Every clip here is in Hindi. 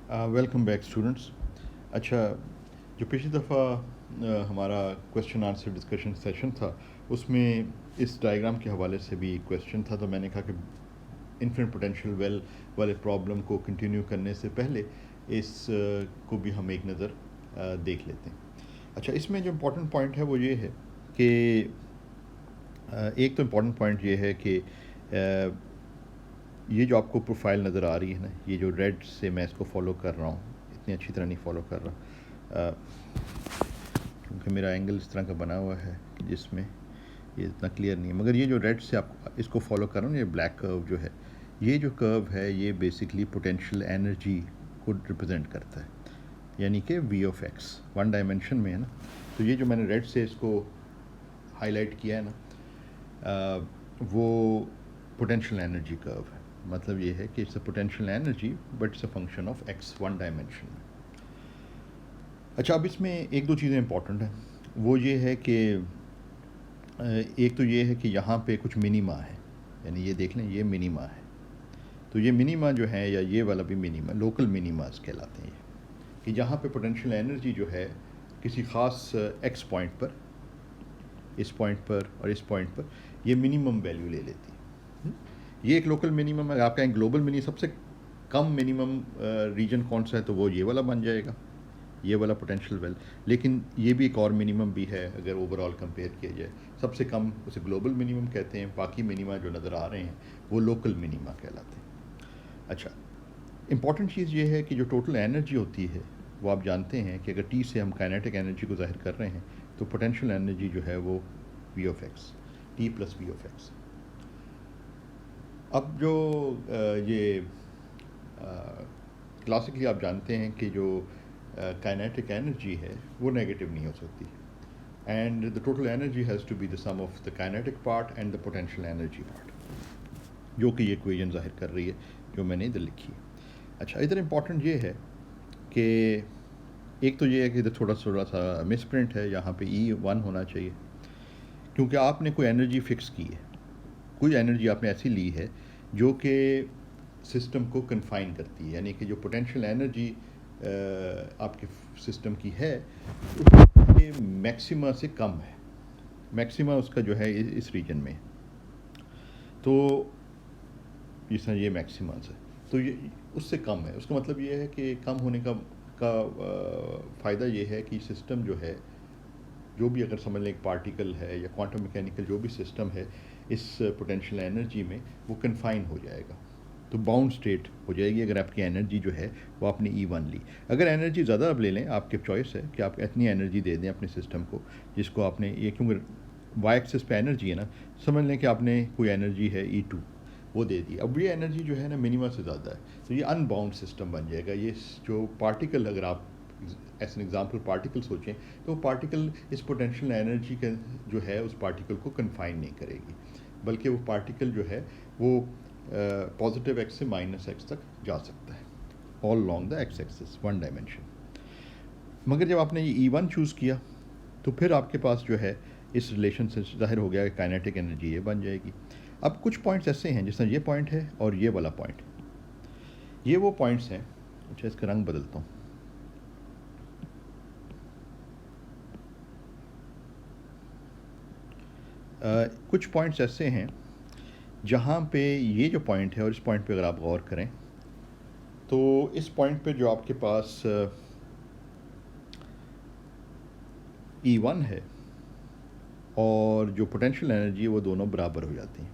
Welcome back students. अच्छा, जो पिछली दफ़ा हमारा क्वेश्चन आंसर डिस्कशन सेशन था उसमें इस डायग्राम के हवाले से भी क्वेश्चन था, तो मैंने कहा कि इन्फिनिट पोटेंशियल वेल वाले प्रॉब्लम को कंटिन्यू करने से पहले इस को भी हम एक नज़र देख लेते हैं। अच्छा, इसमें जो इम्पोर्टेंट पॉइंट है वो ये है कि एक तो इम्पोर्टेंट पॉइंट ये है कि ये जो आपको प्रोफाइल नज़र आ रही है ना, ये जो रेड से मैं इसको फॉलो कर रहा हूँ, इतनी अच्छी तरह नहीं फॉलो कर रहा क्योंकि मेरा एंगल इस तरह का बना हुआ है जिसमें ये इतना क्लियर नहीं है, मगर ये जो रेड से आप इसको फॉलो कर रहा हूँ, ये ब्लैक कर्व जो है, ये जो कर्व है ये बेसिकली पोटेंशियल एनर्जी को रिप्रेजेंट करता है, यानी कि V of x one dimension में है ना। तो ये जो मैंने रेड से इसको हाईलाइट किया है ना, वो पोटेंशियल एनर्जी कर्व है। मतलब ये है कि it's a potential energy but it's a function of x one dimension में। अच्छा, अब इसमें एक दो चीज़ें इंपॉर्टेंट हैं, वो ये है कि एक तो ये है कि यहाँ पे कुछ मिनीमा है, यानी ये देख लें ये मिनीमा है, तो ये मिनीमा जो है या ये वाला भी मिनीमा लोकल मिनीमास कहलाते हैं, कि जहाँ पे पोटेंशियल एनर्जी जो है किसी ख़ास एक्स पॉइंट पर, इस पॉइंट पर और इस पॉइंट पर ये मिनिमम वैल्यू ले लेती है। ये एक लोकल मिनिमम है। आपका एक ग्लोबल मिनी सबसे कम मिनिमम रीजन कौन सा है, तो वो ये वाला बन जाएगा, ये वाला पोटेंशियल वेल। लेकिन ये भी एक और मिनिमम भी है अगर ओवरऑल कंपेयर किया जाए। सबसे कम उसे ग्लोबल मिनिमम कहते हैं, बाकी मिनिमा जो नज़र आ रहे हैं वो लोकल मिनिमा कहलाते हैं। अच्छा, इंपॉर्टेंट चीज़ ये है कि जो टोटल एनर्जी होती है वो आप जानते हैं कि अगर टी से हम काइनेटिक एनर्जी को ज़ाहिर कर रहे हैं तो पोटेंशियल एनर्जी जो है वो V of x, T plus V of x. अब जो ये क्लासिकली आप जानते हैं कि जो काइनेटिक एनर्जी है वो नेगेटिव नहीं हो सकती, and the total energy has to be the sum of the kinetic part and the potential energy part, जो कि ये इक्वेशन ज़ाहिर कर रही है जो मैंने इधर लिखी है। अच्छा, इधर इम्पॉर्टेंट ये है कि एक तो ये है कि इधर थोड़ा थोड़ा सा मिसप्रिंट है, यहाँ पे E1 होना चाहिए, क्योंकि आपने कोई एनर्जी फ़िक्स की है, कोई एनर्जी आपने ऐसी ली है जो कि सिस्टम को कन्फाइन करती है, यानी कि जो पोटेंशियल एनर्जी आपके सिस्टम की है उसके मैक्सिमा से कम है, मैक्सिमा उसका जो है इस रीजन में, तो जिस तरह ये मैक्सिमस है तो ये उससे कम है। उसका मतलब ये है कि कम होने का फ़ायदा ये है कि सिस्टम जो है, जो भी अगर समझ लें एक पार्टिकल है या क्वांटम मैकेनिकल जो भी सिस्टम है, इस पोटेंशियल एनर्जी में वो कन्फाइन हो जाएगा, तो बाउंड स्टेट हो जाएगी अगर आपकी एनर्जी जो है वो आपने E1 ली। अगर एनर्जी ज़्यादा आप ले लें, आपके चॉइस है कि आप इतनी एनर्जी दे दें अपने सिस्टम को जिसको आपने ये, क्योंकि वाई एक्सिस पे एनर्जी है ना, समझ लें कि आपने कोई एनर्जी है E2 वो दे दी। अब ये एनर्जी जो है ना मिनिमम से ज़्यादा है, तो ये अनबाउंड सिस्टम बन जाएगा। ये जो पार्टिकल, अगर आप एज एन एग्जांपल पार्टिकल सोचें, तो पार्टिकल इस पोटेंशियल एनर्जी का जो है उस पार्टिकल को कन्फाइन नहीं करेगी, बल्कि वो पार्टिकल जो है वो पॉजिटिव एक्स से माइनस एक्स तक जा सकता है all long the x axis one dimension. मगर जब आपने ये E1 चूज़ किया तो फिर आपके पास जो है इस रिलेशन से जाहिर हो गया कि काइनेटिक एनर्जी ये बन जाएगी। अब कुछ पॉइंट्स ऐसे हैं, जिस तरह ये पॉइंट है और ये वाला पॉइंट, ये वो पॉइंट्स हैं। अच्छा, इसका रंग बदलता हूँ। कुछ पॉइंट्स ऐसे हैं जहाँ पे ये जो पॉइंट है और इस पॉइंट पे अगर आप गौर करें तो इस पॉइंट पे जो आपके पास E1 है और जो पोटेंशियल एनर्जी है वो दोनों बराबर हो जाती हैं,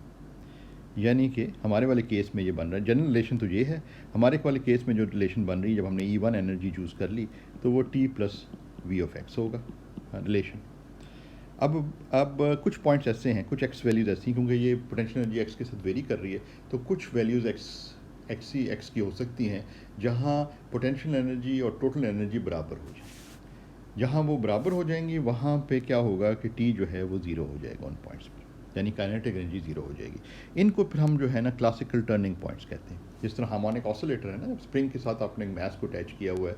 यानी कि हमारे वाले केस में ये बन रहा है, जनरल रिलेशन तो ये है, हमारे वाले केस में जो रिलेशन बन रही है जब हमने E1 एनर्जी चूज़ कर ली तो वो T plus V of x होगा रिलेशन। अब कुछ पॉइंट्स ऐसे हैं, कुछ एक्स वैल्यूज़ ऐसी हैं, क्योंकि ये पोटेंशियल एनर्जी एक्स के साथ वेरी कर रही है, तो कुछ वैल्यूज़ एक्स की हो सकती हैं जहाँ पोटेंशियल एनर्जी और टोटल एनर्जी बराबर हो जाए। जहाँ वो बराबर हो जाएंगी वहाँ पे क्या होगा कि टी जो है वो ज़ीरो हो जाएगा उन पॉइंट्स पर, यानी काइनेटिक एनर्जी ज़ीरो हो जाएगी। इनको फिर हम जो है ना क्लासिकल टर्निंग पॉइंट्स कहते हैं। जिस तरह हार्मोनिक ऑसिलेटर है ना, स्प्रिंग के साथ आपने मैस को अटैच किया हुआ है,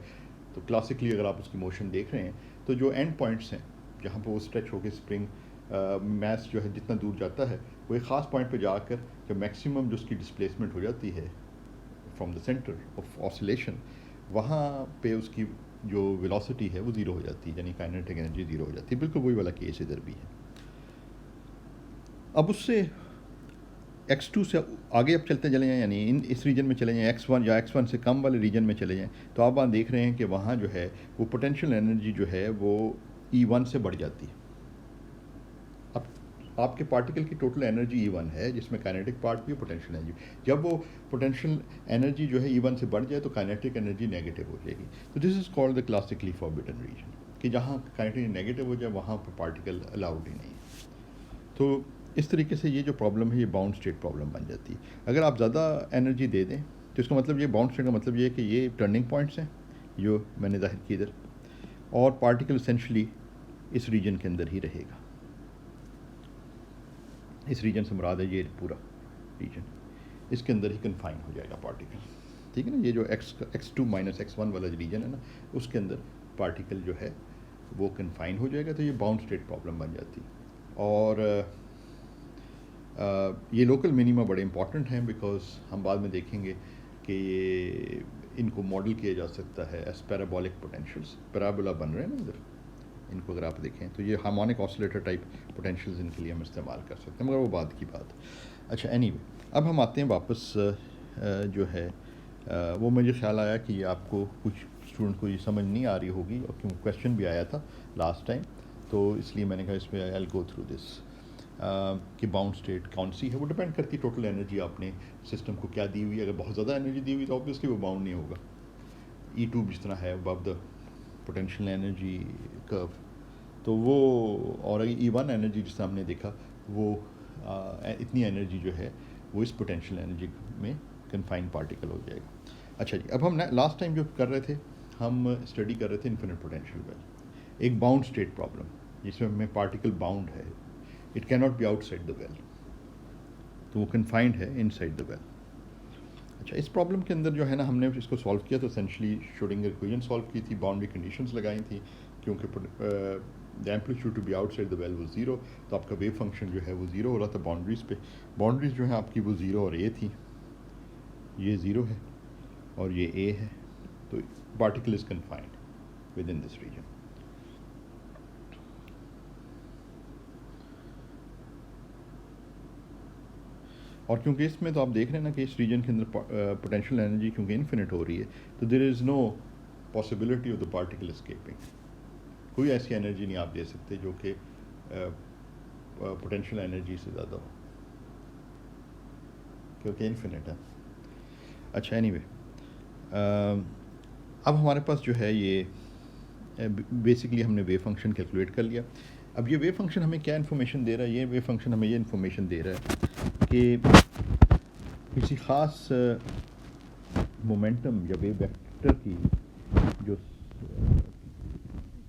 तो क्लासिकली अगर आप उसकी मोशन देख रहे हैं तो जो एंड पॉइंट्स हैं जहाँ पर वो स्ट्रेच होकर स्प्रिंग मैस जो है जितना दूर जाता है वो एक ख़ास पॉइंट पर जाकर जब मैक्सिमम जो उसकी डिस्प्लेसमेंट हो जाती है from the centre of oscillation, वहाँ पे उसकी जो वेलोसिटी है वो ज़ीरो हो जाती है, यानी काइनेटिक एनर्जी ज़ीरो हो जाती है। बिल्कुल वही वाला केस इधर भी है। अब उससे x2 से आगे अब चलते चले जाएँ, यानी इस रीजन में चले जाएँ, x1 या x1 से कम वाले रीजन में चले जाएँ, तो आप वहाँ देख रहे हैं कि वहाँ जो है वो पोटेंशियल एनर्जी जो है वो E1 से बढ़ जाती है। अब आपके पार्टिकल की टोटल एनर्जी E1 है, जिसमें काइनेटिक पार्ट भी है, पोटेंशियल एनर्जी। जब वो पोटेंशियल एनर्जी जो है E1 से बढ़ जाए तो काइनेटिक एनर्जी नेगेटिव हो जाएगी। तो this is called the classically forbidden region, कि जहाँ काइनेटिक नेगेटिव हो जाए वहाँ पर पार्टिकल अलाउड ही नहीं है। तो इस तरीके से ये जो प्रॉब्लम है ये बाउंड स्टेट प्रॉब्लम बन जाती है। अगर आप ज़्यादा एनर्जी दे दें तो इसका मतलब ये बाउंड स्टेट का मतलब ये है कि ये टर्निंग पॉइंट्स हैं जो मैंने जाहिर किए इधर, और पार्टिकल एसेंशली इस रीजन के अंदर ही रहेगा। इस रीजन से मुराद है ये पूरा रीजन, इसके अंदर ही कन्फाइन हो जाएगा पार्टिकल, ठीक है ना। ये जो x2 माइनस x1 वाला रीजन है ना, उसके अंदर पार्टिकल जो है वो कन्फाइन हो जाएगा। तो ये बाउंड स्टेट प्रॉब्लम बन जाती है। और ये लोकल मिनिमा बड़े इंपॉर्टेंट हैं, बिकॉज हम बाद में देखेंगे कि ये इनको मॉडल किया जा सकता है एज पैराबोलिक पोटेंशियल्स। पैराबोला बन रहे हैं ना इधर, इनको अगर आप देखें तो ये हार्मोनिक ऑसिलेटर टाइप पोटेंशियल्स इनके लिए हम इस्तेमाल कर सकते हैं, मगर वो बाद की बात। अच्छा, एनीवे, अब हम आते हैं वापस जो है वो मुझे ख्याल आया कि ये आपको कुछ स्टूडेंट को ये समझ नहीं आ रही होगी, और क्योंकि क्वेश्चन भी आया था लास्ट टाइम, तो इसलिए मैंने कहा इसमें I will go through this कि बाउंड स्टेट कौन सी है। वो डिपेंड करती है टोटल एनर्जी आपने सिस्टम को क्या दी हुई है। अगर बहुत ज़्यादा एनर्जी दी हुई तो ऑब्वियसली वो बाउंड नहीं होगा। E2 जिस तरह है above the potential energy curve, तो वो, और E1 एनर्जी जिस तरह हमने देखा वो इतनी एनर्जी जो है वो इस पोटेंशियल एनर्जी में कन्फाइंड पार्टिकल हो जाएगा। अच्छा जी, अब हम लास्ट टाइम जो कर रहे थे, हम स्टडी कर रहे थे इन्फिनिट पोटेंशियल वेल, एक बाउंड स्टेट प्रॉब्लम जिसमें हमें पार्टिकल बाउंड है, it can not be outside the well, तो वो कन्फाइंड है इनसाइड द वेल। अच्छा, इस प्रॉब्लम के अंदर जो है ना, हमने इसको सॉल्व किया तो एसेंशली श्रोडिंगर इक्वेशन सॉल्व की थी, बाउंड्री कंडीशंस लगाई थी, क्योंकि the amplitude to be outside the well वो ज़ीरो, तो आपका वेव फंक्शन जो है वो ज़ीरो हो रहा था बाउंड्रीज़ पे। बाउंड्रीज़ जो है आपकी वो ज़ीरो और ए थी, ये ज़ीरो है और ये ए है, तो particle is confined within this region. और क्योंकि इसमें तो आप देख रहे हैं ना कि इस रीजन के अंदर पोटेंशियल एनर्जी क्योंकि इन्फिनिट हो रही है, तो there is no possibility of the particle escaping. कोई ऐसी एनर्जी नहीं आप दे सकते जो कि पोटेंशियल एनर्जी से ज़्यादा हो, क्योंकि इन्फिनिट है। अच्छा, एनीवे, अब हमारे पास जो है ये बेसिकली हमने वेव फंक्शन कैलकुलेट कर लिया। अब ये वेव फंक्शन हमें क्या इन्फॉर्मेशन दे रहा है? ये वेव फंक्शन हमें ये इन्फॉर्मेशन दे रहा है कि किसी ख़ास मोमेंटम या वेव वेक्टर की जो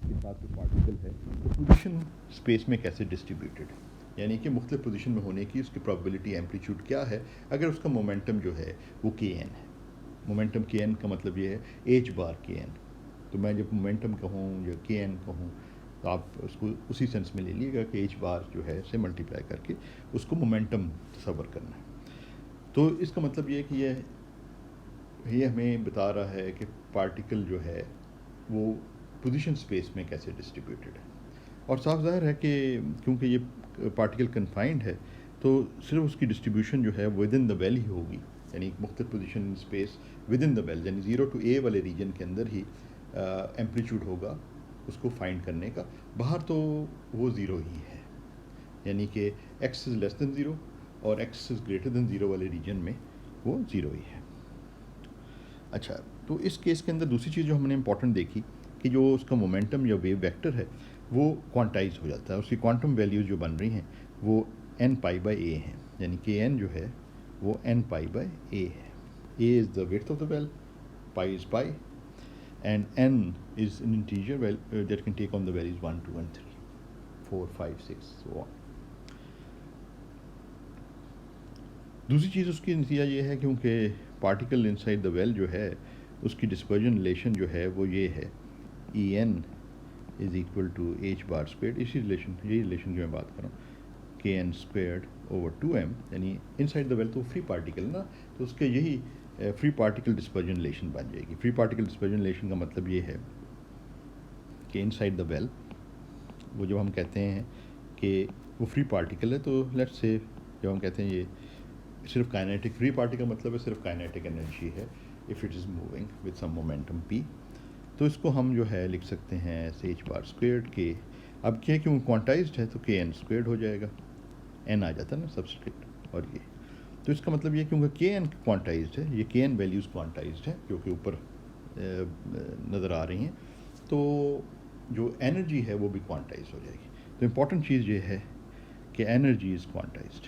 के साथ जो पार्टिकल है वो पोजीशन स्पेस में कैसे डिस्ट्रीब्यूटेड है, यानी कि मुख्तलिफ पोजीशन में होने की उसकी प्रोबेबिलिटी एम्पलीट्यूड क्या है अगर उसका मोमेंटम जो है वो kn है। मोमेंटम kn का मतलब ये है h बार kn। तो मैं जब मोमेंटम कहूँ या kn कहूँ तो आप उसको उसी सेंस में ले लीजिएगा कि h बार जो है से मल्टीप्लाई करके उसको मोमेंटम तस्वर करना है। तो इसका मतलब ये है कि ये हमें बता रहा है कि पार्टिकल जो है वो पोजीशन स्पेस में कैसे डिस्ट्रीब्यूटेड है। और साफ ज़ाहिर है कि क्योंकि ये पार्टिकल कन्फाइंड है तो सिर्फ उसकी डिस्ट्रीब्यूशन जो है विद इन द वेल ही होगी, यानी मुख्तलिफ position space with in the well, यानी 0 to a वाले रीजन के अंदर ही एम्पलीट्यूड होगा उसको फाइंड करने का। बाहर तो वो ज़ीरो ही है, यानी कि x is less than zero और x is greater than zero वाले रीजन में वो ज़ीरो ही है। अच्छा, तो इस केस के अंदर दूसरी चीज़ जो हमने इंपॉर्टेंट देखी कि जो उसका मोमेंटम या वेव वेक्टर है वो क्वांटाइज हो जाता है, उसकी क्वांटम वैल्यूज़ जो बन रही हैं वो n पाई बाई a हैं, यानी कि n जो है वो n पाई बाई a है। a is the width of the well, pi is pi, and n is an integer that can take on the values 1 2 and 3 4 5 6 so on। दूसरी चीज़ उसकी नतीजा ये है क्योंकि पार्टिकल इनसाइड द वेल जो है उसकी डिस्पर्जन रिलेशन जो है वो ये है En is equal to h bar square. इसी रिलेशन, यही रिलेशन जो मैं बात कर रहा हूँ, kn स्क्वेयर्ड ओवर 2m, यानी इनसाइड द वेल तो फ्री पार्टिकल ना, तो उसके यही फ्री पार्टिकल डिस्पर्जन रिलेशन बन जाएगी। फ्री पार्टिकल डिस्पर्जन रिलेशन का मतलब ये है कि इनसाइड द वेल वो जब हम कहते हैं कि वो फ्री पार्टिकल है, तो लेट्स से जब हम कहते हैं ये सिर्फ काइनेटिक, फ्री पार्टिकल मतलब है सिर्फ काइनेटिक एनर्जी है if it is moving with some momentum p, तो इसको हम जो है लिख सकते हैं ऐसे h बार स्क्वेयर्ड के। अब k क्यों क्वांटाइज्ड है तो k n स्क्वेयर्ड हो जाएगा, n आ जाता है ना सब्सक्रिप्ट, और ये तो इसका मतलब ये क्योंकि के एन क्वांटाइज्ड है, ये के एन वैल्यूज़ क्वांटाइज्ड है जो कि ऊपर नज़र आ रही हैं, तो जो एनर्जी है वो भी क्वांटाइज हो जाएगी। तो इम्पॉर्टेंट चीज़ ये है कि एनर्जी इज़ क्वांटाइज्ड।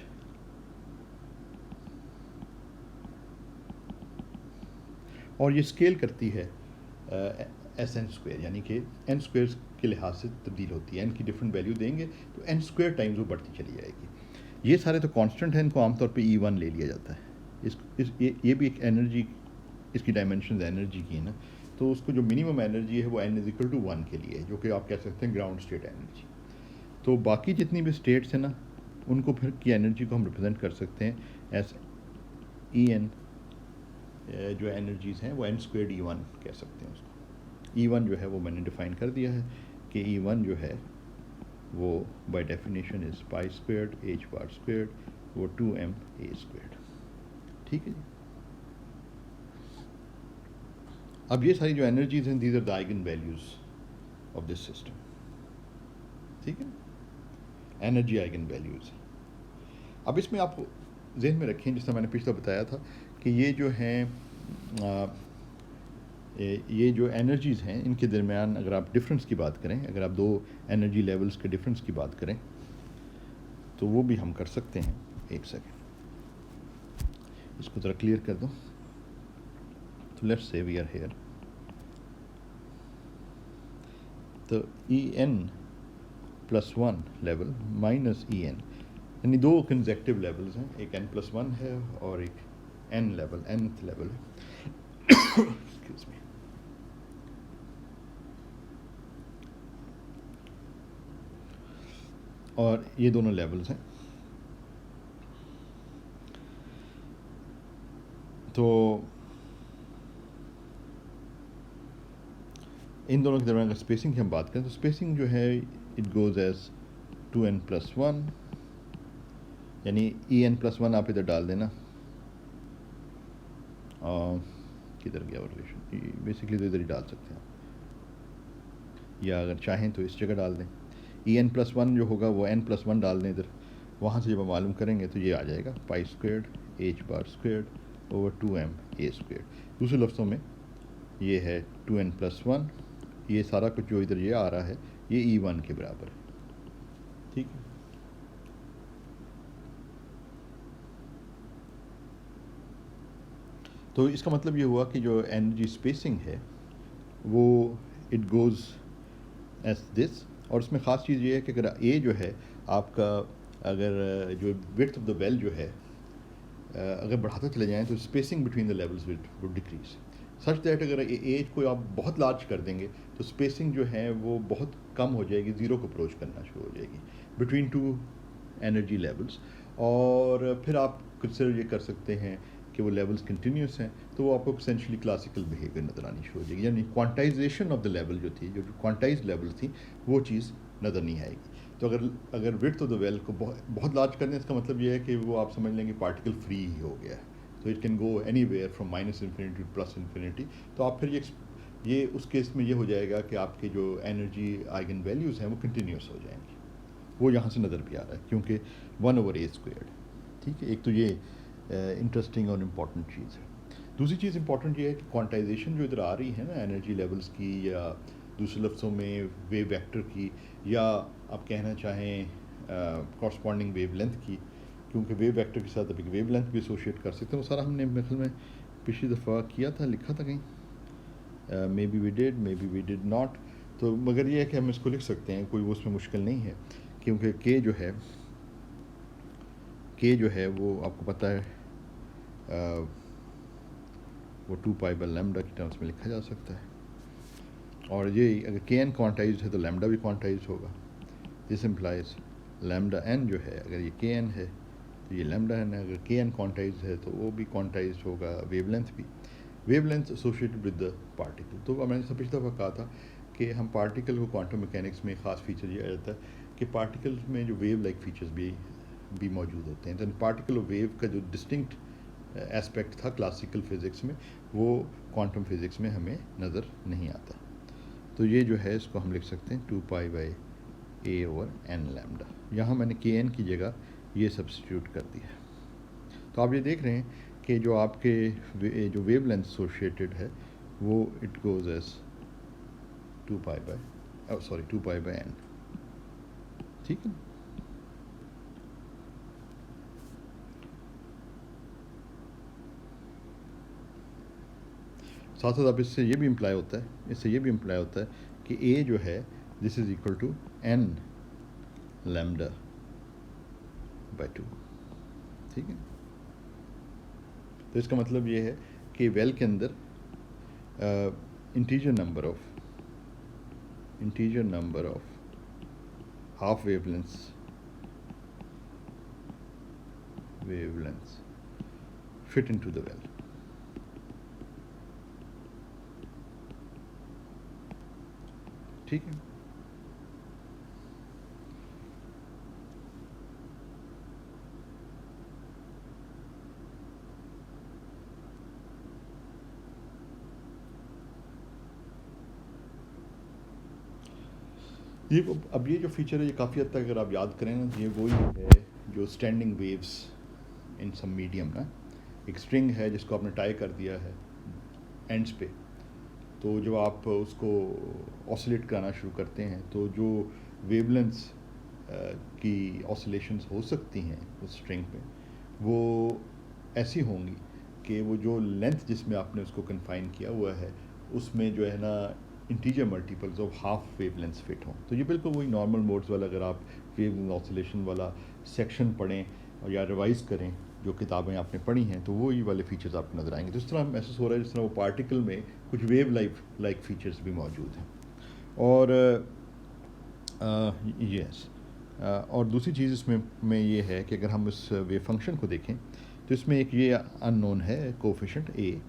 और ये स्केल करती है एस एन स्क्वेयर, यानी कि एन स्क्वेयर के लिहाज से तब्दील होती है। एन की डिफरेंट वैल्यू देंगे तो एन स्क्वेयर टाइम्स वो बढ़ती चली जाएगी। ये सारे तो कांस्टेंट हैं, इनको आमतौर पे E1 ले लिया जाता है। ये भी एक एनर्जी, इसकी डायमेंशन एनर्जी की है ना, तो उसको जो मिनिमम एनर्जी है वो n इज इक्वल टू 1 के लिए, जो कि आप कह सकते हैं ग्राउंड स्टेट एनर्जी। तो बाकी जितनी भी स्टेट्स हैं ना, उनको फिर की एनर्जी को हम रिप्रेजेंट कर सकते हैं एस En, जो एनर्जीज़ हैं वो n स्क्वेयर्ड E1 कह सकते हैं उसको। E1 जो है वो मैंने डिफ़ाइन कर दिया है कि E1 जो है वो by definition is pi squared h bar squared, वो 2m a स्क्वेयर्ड। ठीक है जी। अब ये सारी जो एनर्जीज़ हैं, these are the eigenvalues of this system. ठीक है, एनर्जी आइगन वैल्यूज़। अब इसमें आप जहन में रखें, जिस तरह मैंने पिछला बताया था कि ये जो हैं ये जो एनर्जीज़ हैं इनके दरमियान अगर आप डिफरेंस की बात करें, अगर आप दो एनर्जी लेवल्स के डिफरेंस की बात करें तो वो भी हम कर सकते हैं। एक सेकेंड, इसको ज़रा क्लियर कर दो। तो लेट्स से वी आर हेयर, तो En+1 लेवल माइनस En, यानी दो कंसेक्टिव लेवल्स हैं, एक n+1 है और एक n लेवल, nth लेवल है। Excuse me. और ये दोनों लेवल्स हैं। तो इन दोनों के दरमियान अगर स्पेसिंग की हम बात करें तो स्पेसिंग जो है इट गोज़ एज 2n+1, यानी En+1 आप इधर डाल देना, किधर गया और रिलेशन, बेसिकली तो इधर ही डाल सकते हैं, या अगर चाहें तो इस जगह डाल दें। En+1 जो होगा वो n+1 डाल दें इधर, वहाँ से जब हम मालूम करेंगे तो ये आ जाएगा pi squared h bar squared over 2m a squared. दूसरे लफ्ज़ों में ये है 2n+1, ये सारा कुछ जो इधर ये आ रहा है ये E1 के बराबर है। ठीक है, तो इसका मतलब ये हुआ कि जो एनर्जी स्पेसिंग है वो इट गोज़ एज दिस। और उसमें ख़ास चीज़ ये है कि अगर ए जो है आपका, अगर जो विड्थ ऑफ द वेल जो है अगर बढ़ाते चले जाएँ तो spacing between the levels would decrease such that अगर एज को आप बहुत लार्ज कर देंगे तो स्पेसिंग जो है वो बहुत कम हो जाएगी, ज़ीरो को अप्रोच करना शुरू हो जाएगी बिटवीन टू एनर्जी लेवल्स। और फिर आप कंसिडर ये कर सकते हैं कि वो लेवल्स कंटिन्यूस हैं, तो वो आपको एसेंशियली क्लासिकल बिहेवियर नज़र आनी शुरू हो जाएगी, यानी क्वांटाइजेशन ऑफ द लेवल जो थी, जो क्वांटाइज लेवल थी, वो चीज़ नज़र नहीं आएगी। तो अगर विड्थ ऑफ द वेल को बहुत लार्ज करने, इसका मतलब ये है कि वो आप समझ लेंगे पार्टिकल फ्री ही हो गया है, तो it can go anywhere from -∞ to +∞। तो आप फिर ये उस केस में ये हो जाएगा कि आपके जो एनर्जी आइगन वैल्यूज़ हैं वो कंटिन्यूस हो जाएंगी। वो यहाँ से नज़र भी आ रहा है क्योंकि 1/a²। ठीक है, एक तो ये इंटरेस्टिंग और इम्पॉर्टेंट चीज़ है। दूसरी चीज़ इंपॉर्टेंट ये है कि क्वांटाइजेशन जो इधर आ रही है ना एनर्जी लेवल्स की, या दूसरे लफ्ज़ों में वेव वेक्टर की, या आप कहना चाहें कॉरस्पॉन्डिंग वेव लेंथ की, क्योंकि वेव वेक्टर के साथ अब एक वेव लेंथ भी एसोशिएट कर सकते हैं। वो सारा हमने मेरे ख्याल में पिछली दफ़ा किया था, लिखा था कहीं, maybe we did not. तो मगर ये है कि हम इसको लिख सकते हैं, कोई वो उसमें मुश्किल नहीं है, क्योंकि के जो है वो आपको पता है वो 2π/λ की टर्म्स में लिखा जा सकता है। और ये अगर के एन क्वांटाइज है तो लैम्डा भी क्वांटाइज होगा। दिस इम्प्लाइज λn जो है, अगर ये के एन है तो ये लैम्डा है ना, अगर के एन क्वांटाइज है तो वो भी क्वांटाइज होगा, वेवलेंथ भी, wavelength associated with the particle. तो मैंने पिछली दफ़ा कहा था कि हम पार्टिकल को क्वांटम मैकेनिक्स में ख़ास फीचर ये आ जाता है कि पार्टिकल्स में जो वेव लाइक फीचर्स भी मौजूद होते हैं। तो पार्टिकल और वेव का जो डिस्टिंक्ट एस्पेक्ट था क्लासिकल फिज़िक्स में, वो क्वांटम फिज़िक्स में हमें नज़र नहीं आता। तो ये जो है इसको हम लिख सकते हैं 2π/a/n लैम्डा। यहाँ मैंने के एन की जगह ये सब्स्टिट्यूट कर दिया। तो आप ये देख रहे हैं कि जो आपके जो वेवलेंथ एसोसिएटेड है वो इट गोज़ एज 2π/n, ठीक है। साथ साथ अब इससे ये भी इम्प्लाई होता है कि ए जो है this is equal to n lambda by 2, ठीक है। तो इसका मतलब ये है कि वेल के अंदर integer number of half wavelengths fit into the well. ठीक है। अब ये जो फीचर है ये काफ़ी हद तक अगर आप याद करें ना, ये वही है जो standing waves in some medium ना, एक स्ट्रिंग है जिसको आपने टाई कर दिया है एंड्स पे, तो जब आप उसको ऑसिलेट कराना शुरू करते हैं तो जो वेवलेंथ्स की ऑसिलेशंस हो सकती हैं उस स्ट्रिंग पे, वो ऐसी होंगी कि वो जो लेंथ जिसमें आपने उसको कन्फाइन किया हुआ है उसमें जो है ना integer multiples of half wavelengths fit हों। तो ये बिल्कुल वही नॉर्मल मोड्स वाला, अगर आप वेव ऑसिलेशन वाला सेक्शन पढ़ें और या रिवाइज़ करें जो किताबें आपने पढ़ी हैं, तो वो ये वाले फीचर्स आपको नज़र आएंगे। तो इस तरह महसूस हो रहा है जिस तरह वो पार्टिकल में कुछ वेव लाइक फीचर्स भी मौजूद हैं। और यस और दूसरी चीज़ इसमें ये है कि अगर हम इस वेव फंक्शन को देखें तो इसमें एक ये अननोन है कोफिशिएंट ए,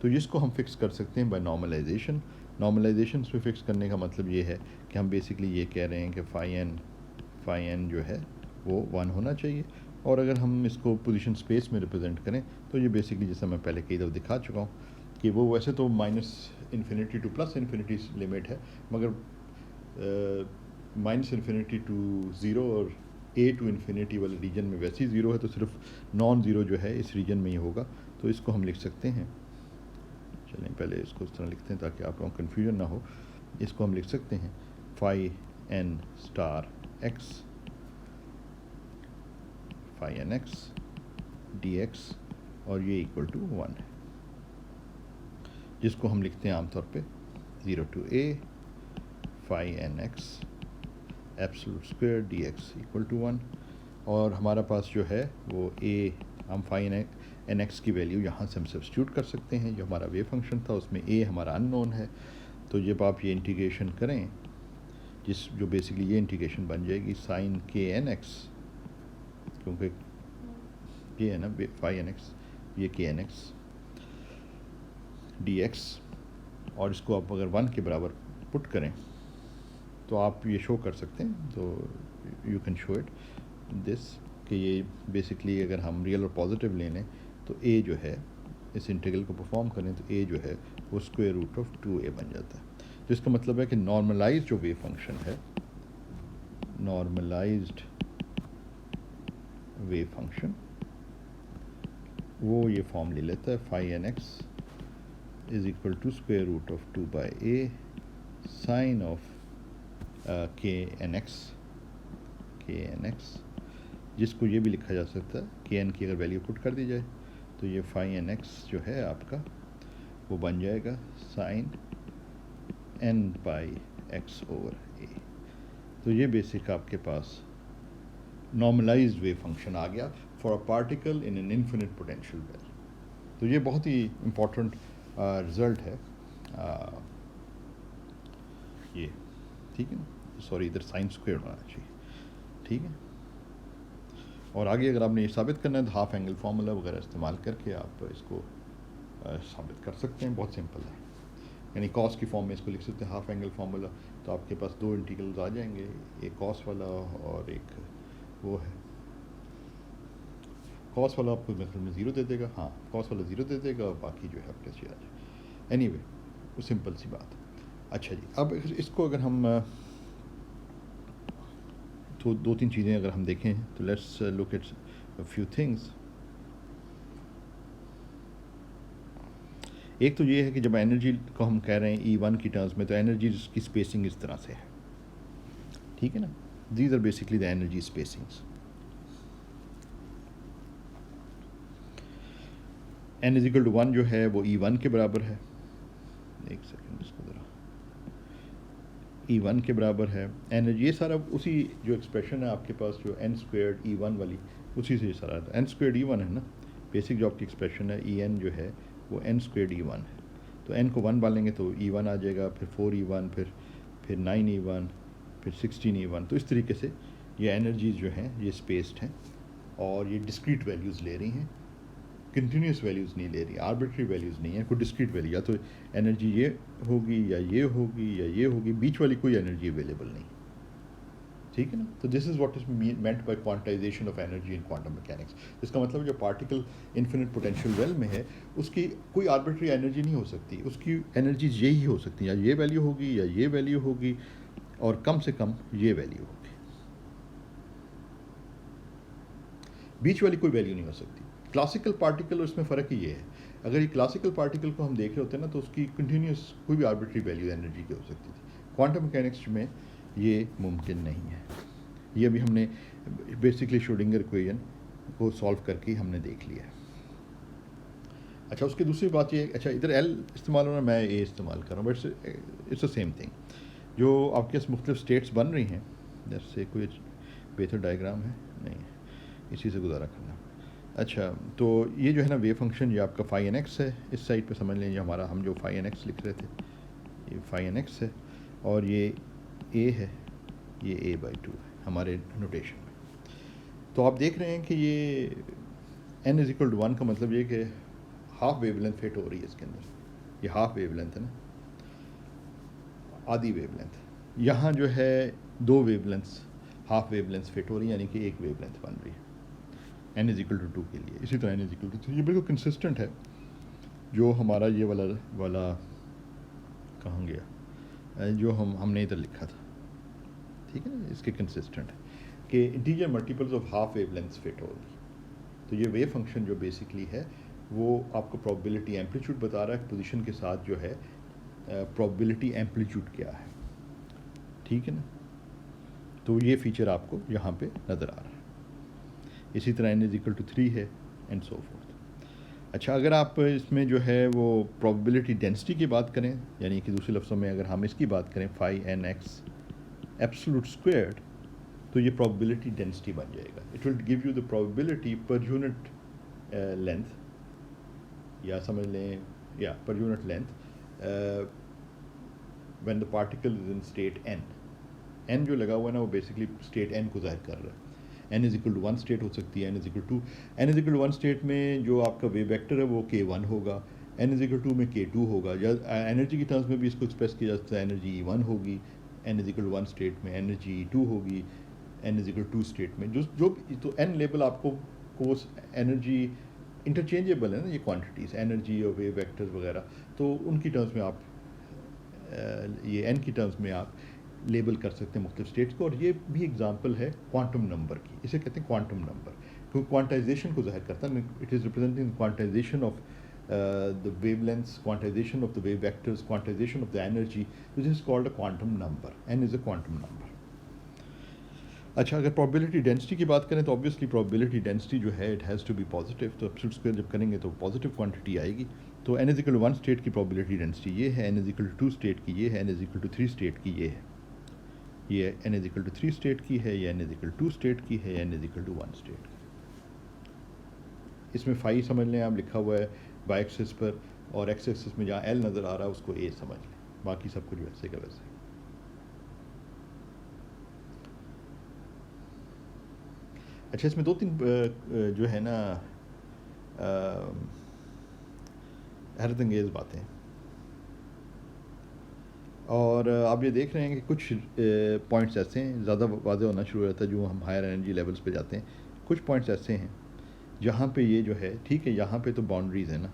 तो जिसको हम फिक्स कर सकते हैं बाय नॉर्मलाइजेशन। नॉर्मलाइजेशन पे फिक्स करने का मतलब ये है कि हम बेसिकली ये कह रहे हैं कि फाई एन जो है वो 1 होना चाहिए। और अगर हम इसको पोजीशन स्पेस में रिप्रेजेंट करें तो ये बेसिकली, जैसा मैं पहले कई दफ़ा दिखा चुका हूँ, कि वो वैसे तो -∞ टू +∞ लिमिट है, मगर -∞ टू 0 और a टू इन्फिनिटी वाले रीजन में वैसे ही 0 है, तो सिर्फ नॉन ज़ीरो जो है इस रीजन में ही होगा। तो इसको हम लिख सकते हैं, चलें पहले इसको इस तरह लिखते हैं ताकि आप लोगों को कन्फ्यूजन ना हो। इसको हम लिख सकते हैं phi n x d x, और ये इक्वल टू 1 है, जिसको हम लिखते हैं आमतौर पे 0 to a phi n x absolute square d x equal to 1। और हमारा पास जो है वो a, हम फाई एन एक्स की वैल्यू यहाँ से हम सब्स्टिट्यूट कर सकते हैं। जो हमारा वेव फंक्शन था उसमें a हमारा अननोन है, तो जब आप ये इंटीग्रेशन करें, जो बेसिकली ये इंटीग्रेशन बन जाएगी साइन के एन एक्स, क्योंकि ये है ना फाई एन एक्स, ये के एन एक्स डी एक्स, और इसको आप अगर 1 के बराबर पुट करें तो आप ये शो कर सकते हैं। तो you can show it this कि ये बेसिकली अगर हम रियल और पॉजिटिव ले लें तो a जो है इस इंटीग्रल को परफॉर्म करें तो a जो है वो स्क्वायर रूट ऑफ 2a बन जाता है। तो इसका मतलब है कि नॉर्मलाइज्ड जो वेव फंक्शन है, नॉर्मलाइज्ड वेव फंक्शन, वो ये फॉर्म ले लेता है phi n x is equal to square root of 2/a sine of k n x, जिसको ये भी लिखा जा सकता है के एन की अगर वैल्यू पुट कर दी जाए तो ये फाई एन एक्स जो है आपका वो बन जाएगा sine n by x over a। तो ये बेसिक आपके पास नॉर्मलाइज्ड वेव फंक्शन आ गया for a particle in an infinite potential well. तो ये बहुत ही इम्पोर्टेंट रिज़ल्ट है ये, ठीक है ना। सॉरी, इधर साइन स्क्वायर होना चाहिए, ठीक है। और आगे अगर आपने ये साबित करना है तो हाफ एंगल फार्मूला वगैरह इस्तेमाल करके आप इसको साबित कर सकते हैं। बहुत सिंपल है, यानी कॉस की फॉर्म में इसको लिख सकते हैं हाफ एंगल फार्मूला। तो आपके पास दो इंटीग्रल्स आ जाएंगे, एक कॉस वाला और एक वो है। कॉस वाला आपको मेथड में ज़ीरो दे देगा, हाँ कॉस वाला ज़ीरो दे देगा, और बाकी जो है प्लस ही आ जाए। एनीवे वो सिंपल सी बात। अच्छा जी, अब इसको अगर हम तो दो तीन चीज़ें अगर हम देखें तो let's look at few things. एक तो ये है कि जब एनर्जी को हम कह रहे हैं E1 की टर्म्स में, तो एनर्जी की स्पेसिंग इस तरह से है, ठीक है ना। These are basically the energy spacings. n is equal to 1 जो है वो E1 के बराबर है। एक सेकेंड, इसको ज़रा, E1 के बराबर है एनर्जी। ये सारा उसी जो एक्सप्रेशन है आपके पास जो n स्क्वेयर्ड E1 वाली, उसी से ये सारा n स्क्वेयर्ड E1 है ना। बेसिक जो आपकी एक्सप्रेशन है En जो है वो n स्क्वेयर्ड E1 है। तो n को 1 डालेंगे तो E1 आ जाएगा, फिर 4E1, फिर 9E1, फिर 16E1। तो इस तरीके से ये एनर्जीज जो हैं ये स्पेस्ड हैं, और ये डिस्क्रीट वैल्यूज़ ले रही हैं, कंटिन्यूस वैल्यूज़ नहीं ले रही, आर्बिट्री वैल्यूज़ नहीं है, कोई डिस्क्रीट वैल्यू, या तो एनर्जी ये होगी या ये होगी या ये होगी, बीच वाली कोई एनर्जी अवेलेबल नहीं, ठीक है ना। तो this is what is meant by quantization of energy in quantum mechanics. इसका मतलब जो पार्टिकल इन्फिनिट पोटेंशियल रेल्म में है उसकी कोई आर्बिट्री एनर्जी नहीं हो सकती, उसकी एनर्जीज यही हो सकती हैं, या ये वैल्यू होगी या ये वैल्यू होगी, और कम से कम ये वैल्यू होगी, बीच वाली कोई वैल्यू नहीं हो सकती। क्लासिकल पार्टिकल और इसमें फ़र्क ही ये है, अगर ये क्लासिकल पार्टिकल को हम देख रहे होते हैं ना तो उसकी कंटिन्यूस कोई भी आर्बिट्री वैल्यू एनर्जी की हो सकती थी। क्वांटम मैकेनिक्स में ये मुमकिन नहीं है। ये अभी हमने बेसिकली श्रोडिंगर इक्वेशन को सॉल्व करके हमने देख लिया है। अच्छा, उसकी दूसरी बात ये, अच्छा इधर एल इस्तेमाल हो रहा है, मैं ए इस्तेमाल कर रहा हूँ, but it's the same thing. जो आपके पास मुख्तलिफ स्टेट्स बन रही हैं, जैसे कोई बेहतर डायग्राम है नहीं, इसी से गुजारा करना। अच्छा, तो ये जो है ना वेव फंक्शन, ये आपका फाई एन एक्स है, इस साइड पे समझ लें, हमारा हम जो फाई एन एक्स लिख रहे थे ये फाई एन एक्स है, और ये ए है, ये a/2 है हमारे नोटेशन में। तो आप देख रहे हैं कि ये n इज इक्वल टू 1 का मतलब ये कि हाफ वेवलेंथ फिट हो रही है इसके अंदर, ये हाफ वेवलेंथ है ना, आधी वेवलेंथ। यहाँ जो है दो वेवलेंथ्स, हाफ वेवलेंथ फिट हो रही है, यानी कि एक वेवलेंथ बन रही है n इज इक्वल टू 2 के लिए। इसी तरह n इज इक्वल टू 3, ये बिल्कुल कंसिस्टेंट है जो हमारा ये वाला कहाँ गया, जो हमने इधर लिखा था, ठीक है ना, इसके कंसिस्टेंट है कि integer multiples of half wavelengths fit होगी। तो ये वेव फंक्शन जो बेसिकली है वो आपको प्रोबेबिलिटी एम्पलीट्यूड बता रहा है, पोजीशन के साथ जो है प्रोबेबिलिटी एम्पलीट्यूड क्या है, ठीक है ना। तो ये फीचर आपको यहाँ पे नज़र आ रहा है। इसी तरह n इज इक्वल टू 3 है एंड सो फोर्थ। अच्छा, अगर आप इसमें जो है वो प्रोबेबिलिटी डेंसिटी की बात करें, यानी कि दूसरे लफ्ज़ों में अगर हम इसकी बात करें phi n x absolute squared, तो ये प्रोबेबिलिटी डेंसिटी बन जाएगा। It will give you the probability per unit length, या समझ लें या per unit length when the particle is in state n जो लगा हुआ है ना वो बेसिकली स्टेट n को ज़ाहिर कर रहा है। n is equal to 1 state हो सकती है, n is equal to 1 state में जो आपका वेव वेक्टर है वो k1 होगा, n इज इक्वल टू में k2 होगा, या एनर्जी की टर्म्स में भी इसको एक्सप्रेस किया जा सकता है, एनर्जी E1 होगी, n is equal to 1 state में एनर्जी E2 होगी, n is equal to 2 state में जो तो n लेवल आपको कोर्स एनर्जी इंटरचेंजेबल है ना, ये क्वांटिटीज़ एनर्जी और वेव वेक्टर्स वगैरह, तो उनकी टर्म्स में आप ये n की टर्म्स में आप लेबल कर सकते हैं मुख्तलिफ स्टेट्स को। और ये भी एग्जांपल है क्वांटम नंबर की, इसे कहते हैं क्वांटम नंबर, क्योंकि क्वांटाइजेशन को ज़ाहिर करता है। It is representing quantization of the wavelengths, quantization of the wave vectors, quantization of the energy, which is called a quantum number. n is a quantum number. अच्छा, अगर प्रोबेबिलिटी डेंसिटी की बात करें तो ऑब्वियसली प्रोबेबिलिटी डेंसिटी जो है it has to be positive, तो एब्सोल्यूट स्क्वायर जब करेंगे तो पॉजिटिव क्वांटिटी आएगी। तो n is equal to 1 state की प्रोबेबिलिटी डेंसिटी ये है, n is equal to 2 state की ये है, n is equal to 3 state की ये है, ये n is equal to 3 state की है, ये n is equal to 2 state की है, n is equal to 1 state की। इसमें फाई समझ लें आप लिखा हुआ है वाई एक्सिस पर, और एक्स एक्सिस में जहाँ l नज़र आ रहा है उसको a समझ लें, बाकी सब कुछ वैसे का वैसे। अच्छा, इसमें दो तीन जो है ना हैरत अंगेज़ बातें, और आप ये देख रहे हैं कि कुछ पॉइंट्स ऐसे हैं, ज़्यादा वाज़ेह होना शुरू हो जाता है जो हम हायर एनर्जी लेवल्स पे जाते हैं। कुछ पॉइंट्स ऐसे हैं जहाँ पे ये जो है, ठीक है, यहाँ पे तो बाउंड्रीज़ है ना,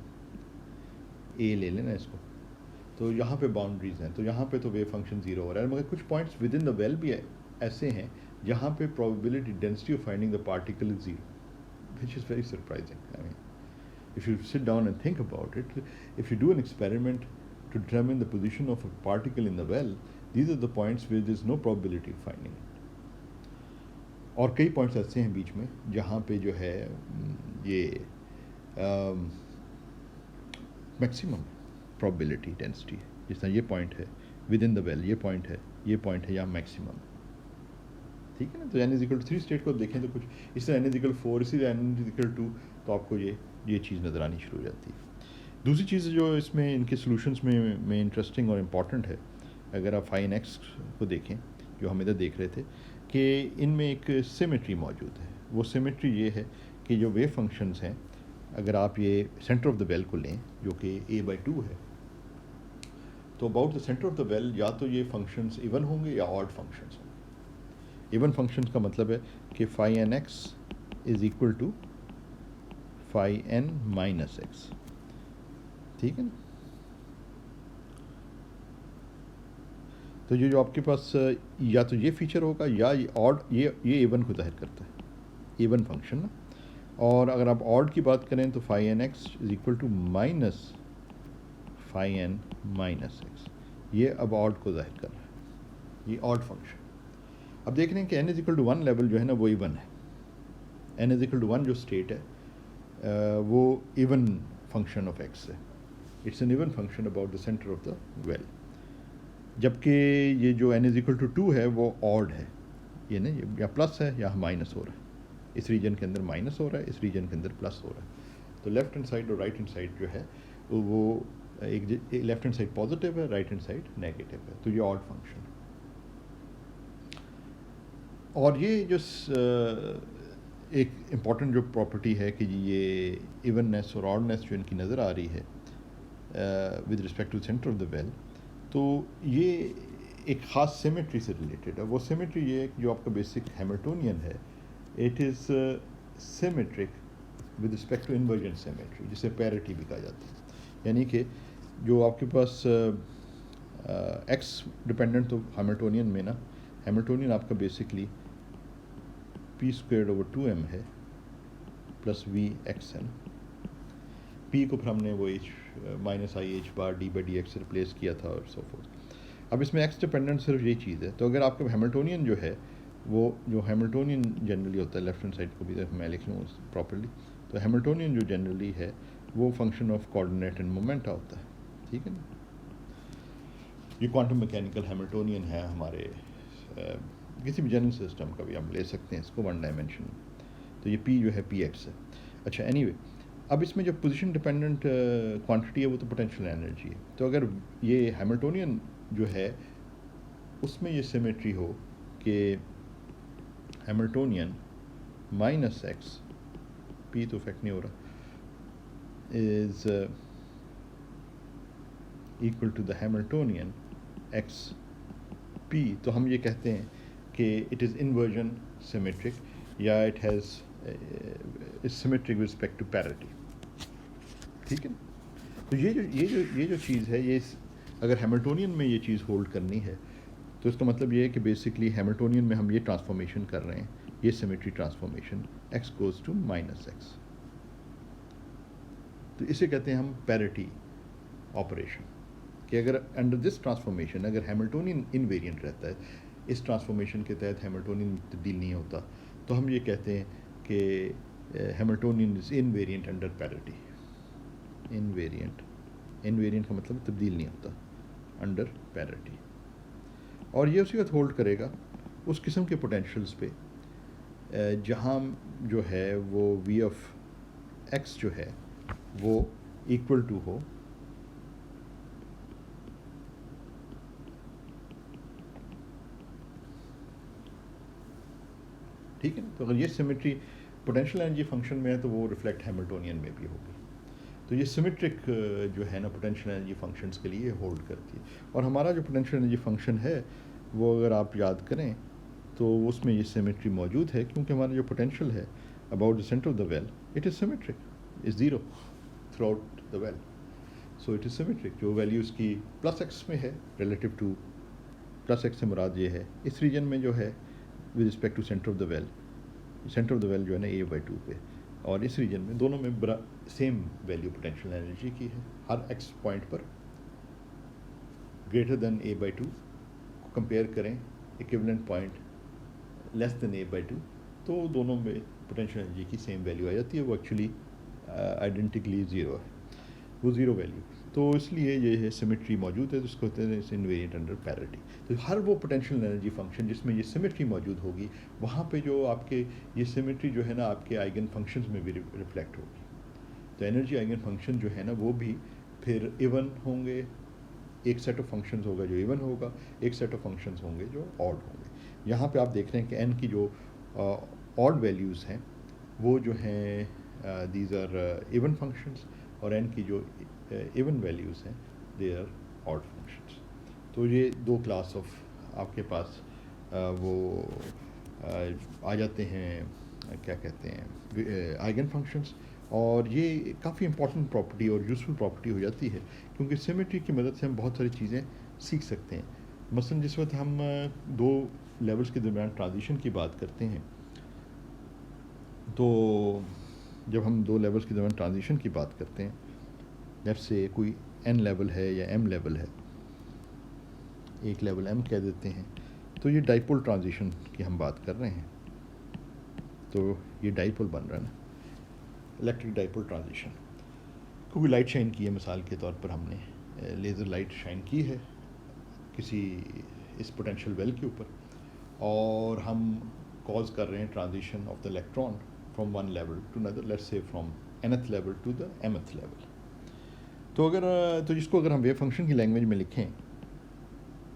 ए ले लेना इसको, तो यहाँ पे बाउंड्रीज़ हैं, तो यहाँ पे तो वेव फंक्शन ज़ीरो हो रहा है, मगर कुछ points with in the well भी ऐसे हैं जहाँ पे probability density of finding the particle is zero, which is very surprising. I mean, if you sit down and think about it, if you do an experiment to determine the position of a particle in the well, these are the points where there is no probability of finding it. और कई पॉइंट्स ऐसे हैं बीच में जहाँ पे जो है ये मैक्सिमम प्रोबेबिलिटी डेंसिटी है, जिस तरह ये पॉइंट है विद इन द वेल, ये पॉइंट है, ये पॉइंट है, यहाँ मैक्सिमम, ठीक है ना। तो n=3 स्टेट को देखें तो कुछ इस तरह n=4, इसी तरह n=2, तो आपको ये चीज़ नज़र आनी शुरू हो जाती है। दूसरी चीज़ जो इसमें इनके सॉल्यूशंस में इंटरेस्टिंग और इम्पॉर्टेंट है, अगर आप फाइन एक्स को देखें जो हम इधर देख रहे थे, कि इनमें एक सिमेट्री मौजूद है। वो सिमेट्री ये है कि जो वेव फंक्शंस हैं, अगर आप ये सेंटर ऑफ द वेल को लें जो कि a/2 है, तो about the centre of the well या तो ये फंक्शंस इवन होंगे या ऑड फंक्शंस होंगे। इवन फंक्शंस का मतलब है कि phi n x is equal to phi n minus x, ठीक है ना। तो ये जो आपके पास या तो ये फीचर होगा या ये ऑड, ये इवन को जाहिर करता है, इवन फंक्शन ना। और अगर आप ऑड की बात करें तो phi n x is equal to minus phi n minus x, ये अब ऑड को जाहिर कर रहा है, ये ऑड फंक्शन। अब देख रहे हैं कि n=1 लेवल जो है ना वो इवन है, n=1 जो स्टेट है वो इवन फंक्शन ऑफ एक्स है, it's an even function about the centre of the well. जबकि ये जो n=2 है वो ऑड है, ये ना, ये या प्लस है या माइनस हो रहा है, इस रीजन के अंदर माइनस हो रहा है, इस रीजन के अंदर प्लस हो रहा है। तो लेफ्ट हैंड साइड और राइट हैंड साइड जो है वो एक लेफ्ट हैंड साइड पॉजिटिव है, राइट हैंड साइड नेगेटिव है, तो ये ऑड फंक्शन है। और ये जो एक इम्पॉर्टेंट जो प्रॉपर्टी है कि ये इवननेस और ऑडनेस जो इनकी नज़र आ रही है with respect to centre of the well, तो ये एक ख़ास सिमेट्री से रिलेटेड है। वो सिमेट्री ये है कि जो आपका बेसिक हैमिल्टोनियन है, it is symmetric with respect to inversion symmetry, जिसे पैरिटी भी कहा जाता है। यानी कि जो आपके पास एक्स डिपेंडेंट तो हैमिल्टोनियन में ना, हैमिल्टोनियन आपका बेसिकली p²/2m है प्लस v(xn). p को फिर हमने वो -i(h)/d/dx से रिप्लेस किया था और सो फोर्थ। अब इसमें x डिपेंडेंट सिर्फ ये चीज़ है। तो अगर आपका हैमिल्टोनियन जो है, वो जो हैमिल्टोनियन जनरली होता है, लेफ्ट हैंड साइड को भी मैं लिख लूँ प्रॉपर्ली, तो हैमिल्टोनियन जो जनरली है वो function of coordinate and momenta होता है, ठीक है ना। ये क्वांटम मैकेनिकल हैमिल्टोनियन है हमारे किसी भी जनरल सिस्टम का भी हम ले सकते हैं इसको वन डायमेंशन। तो ये p जो है px है। अच्छा, एनीवे, अब इसमें जो पोजीशन डिपेंडेंट क्वांटिटी है वो तो पोटेंशियल एनर्जी है। तो अगर ये हैमिल्टोनियन जो है उसमें ये सिमेट्री हो कि हैमिल्टोनियन माइनस एक्स, p तो इफेक्ट नहीं हो रहा, is equal to the Hamiltonian x p, तो हम ये कहते हैं कि इट इज़ इन्वर्जन सिमेट्रिक या it has symmetric with respect to parity, ठीक है। तो ये जो चीज़ है, ये अगर हैमिल्टोनियन में ये चीज़ होल्ड करनी है तो इसका मतलब ये है कि बेसिकली हैमिल्टोनियन में हम ये ट्रांसफॉर्मेशन कर रहे हैं, ये symmetry transformation, x goes to -x, तो इसे कहते हैं हम पैरिटी ऑपरेशन। कि अगर अंडर दिस ट्रांसफॉर्मेशन अगर हैमिल्टोनियन इनवेरिएंट रहता है, इस ट्रांसफॉर्मेशन के तहत हैमिल्टोनियन तब्दील नहीं होता, तो हम ये कहते हैं कि Hamiltonian is invariant under parity. Invariant का मतलब तब्दील नहीं होता अंडर पैरिटी। और ये उसी वक्त होल्ड करेगा उस किस्म के पोटेंशियल्स पे जहाँ जो है वो v ऑफ x जो है वो इक्वल टू हो ठीक है ना। तो अगर ये सिमेट्री पोटेंशियल एनर्जी फंक्शन में है तो वो रिफ्लेक्ट हैमिल्टोनियन में भी होगी। तो ये सिमेट्रिक जो है ना पोटेंशियल एनर्जी फंक्शंस के लिए होल्ड करती है। और हमारा जो पोटेंशियल एनर्जी फंक्शन है वो अगर आप याद करें तो उसमें ये सिमेट्री मौजूद है, क्योंकि हमारा जो पोटेंशियल है about the centre of the well it is symmetric, is zero through out the well. So it is symmetric. जो वैल्यू उसकी प्लस एक्स में है रिलेटिव टू, प्लस एक्स से मुराद ये है इस रीजन में जो है with respect to centre of the well, centre of the well जो है ना A/2 पे, और इस रीजन में दोनों में सेम वैल्यू पोटेंशियल एनर्जी की है। हर एक्स पॉइंट पर ग्रेटर देन A/2 को कंपेयर करें equivalent point less than A/2, तो दोनों में पोटेंशियल एनर्जी की सेम वैल्यू आ जाती है। वो एक्चुअली आइडेंटिकली ज़ीरो है, वो ज़ीरो वैल्यू। तो इसलिए ये है सिमेट्री मौजूद है, जिसको कहते हैं इनवेरिएंट अंडर पैरिटी। तो हर वो पोटेंशियल एनर्जी फंक्शन जिसमें ये सिमेट्री मौजूद होगी वहाँ पे जो आपके ये सिमेट्री जो है ना आपके आइगन फंक्शंस में भी रिफ्लेक्ट होगी। तो एनर्जी आइगन फंक्शन जो है ना वो भी फिर इवन होंगे, एक सेट ऑफ फंक्शंस होगा जो इवन होगा, एक सेट ऑफ फंक्शंस होंगे जो ऑड होंगे। यहाँ पे आप देख रहे हैं कि n की जो ऑड वैल्यूज़ हैं वो जो हैं दीज आर इवन फंक्शंस, और n की जो इवन वैल्यूज़ हैं दे आर ऑड फंक्शंस। तो ये दो क्लास ऑफ आपके पास वो आ जाते हैं, क्या कहते हैं, आइगन फंक्शंस। और ये काफ़ी इंपॉर्टेंट प्रॉपर्टी और यूज़फुल प्रॉपर्टी हो जाती है, क्योंकि सिमेट्री की मदद से हम बहुत सारी चीज़ें सीख सकते हैं। मसलन जिस वक्त हम दो लेवल्स के दरमियान ट्रांजिशन की बात करते हैं, तो जब हम दो लेवल्स के दरमियान ट्रांजिशन की बात करते हैं, लेफ्ट से कोई n लेवल है या m लेवल है, एक लेवल m कह देते हैं, तो ये डाइपोल ट्रांजिशन की हम बात कर रहे हैं। तो ये डाइपोल बन रहा है ना, इलेक्ट्रिक डाइपोल ट्रांजिशन। क्योंकि लाइट शाइन की है, मिसाल के तौर पर हमने लेज़र लाइट शाइन की है किसी इस पोटेंशियल वेल के ऊपर, और हम कॉज कर रहे हैं transition of the electron from one level to another, let's say from nth level to the mth level. तो जिसको अगर हम वेव फंक्शन की लैंग्वेज में लिखें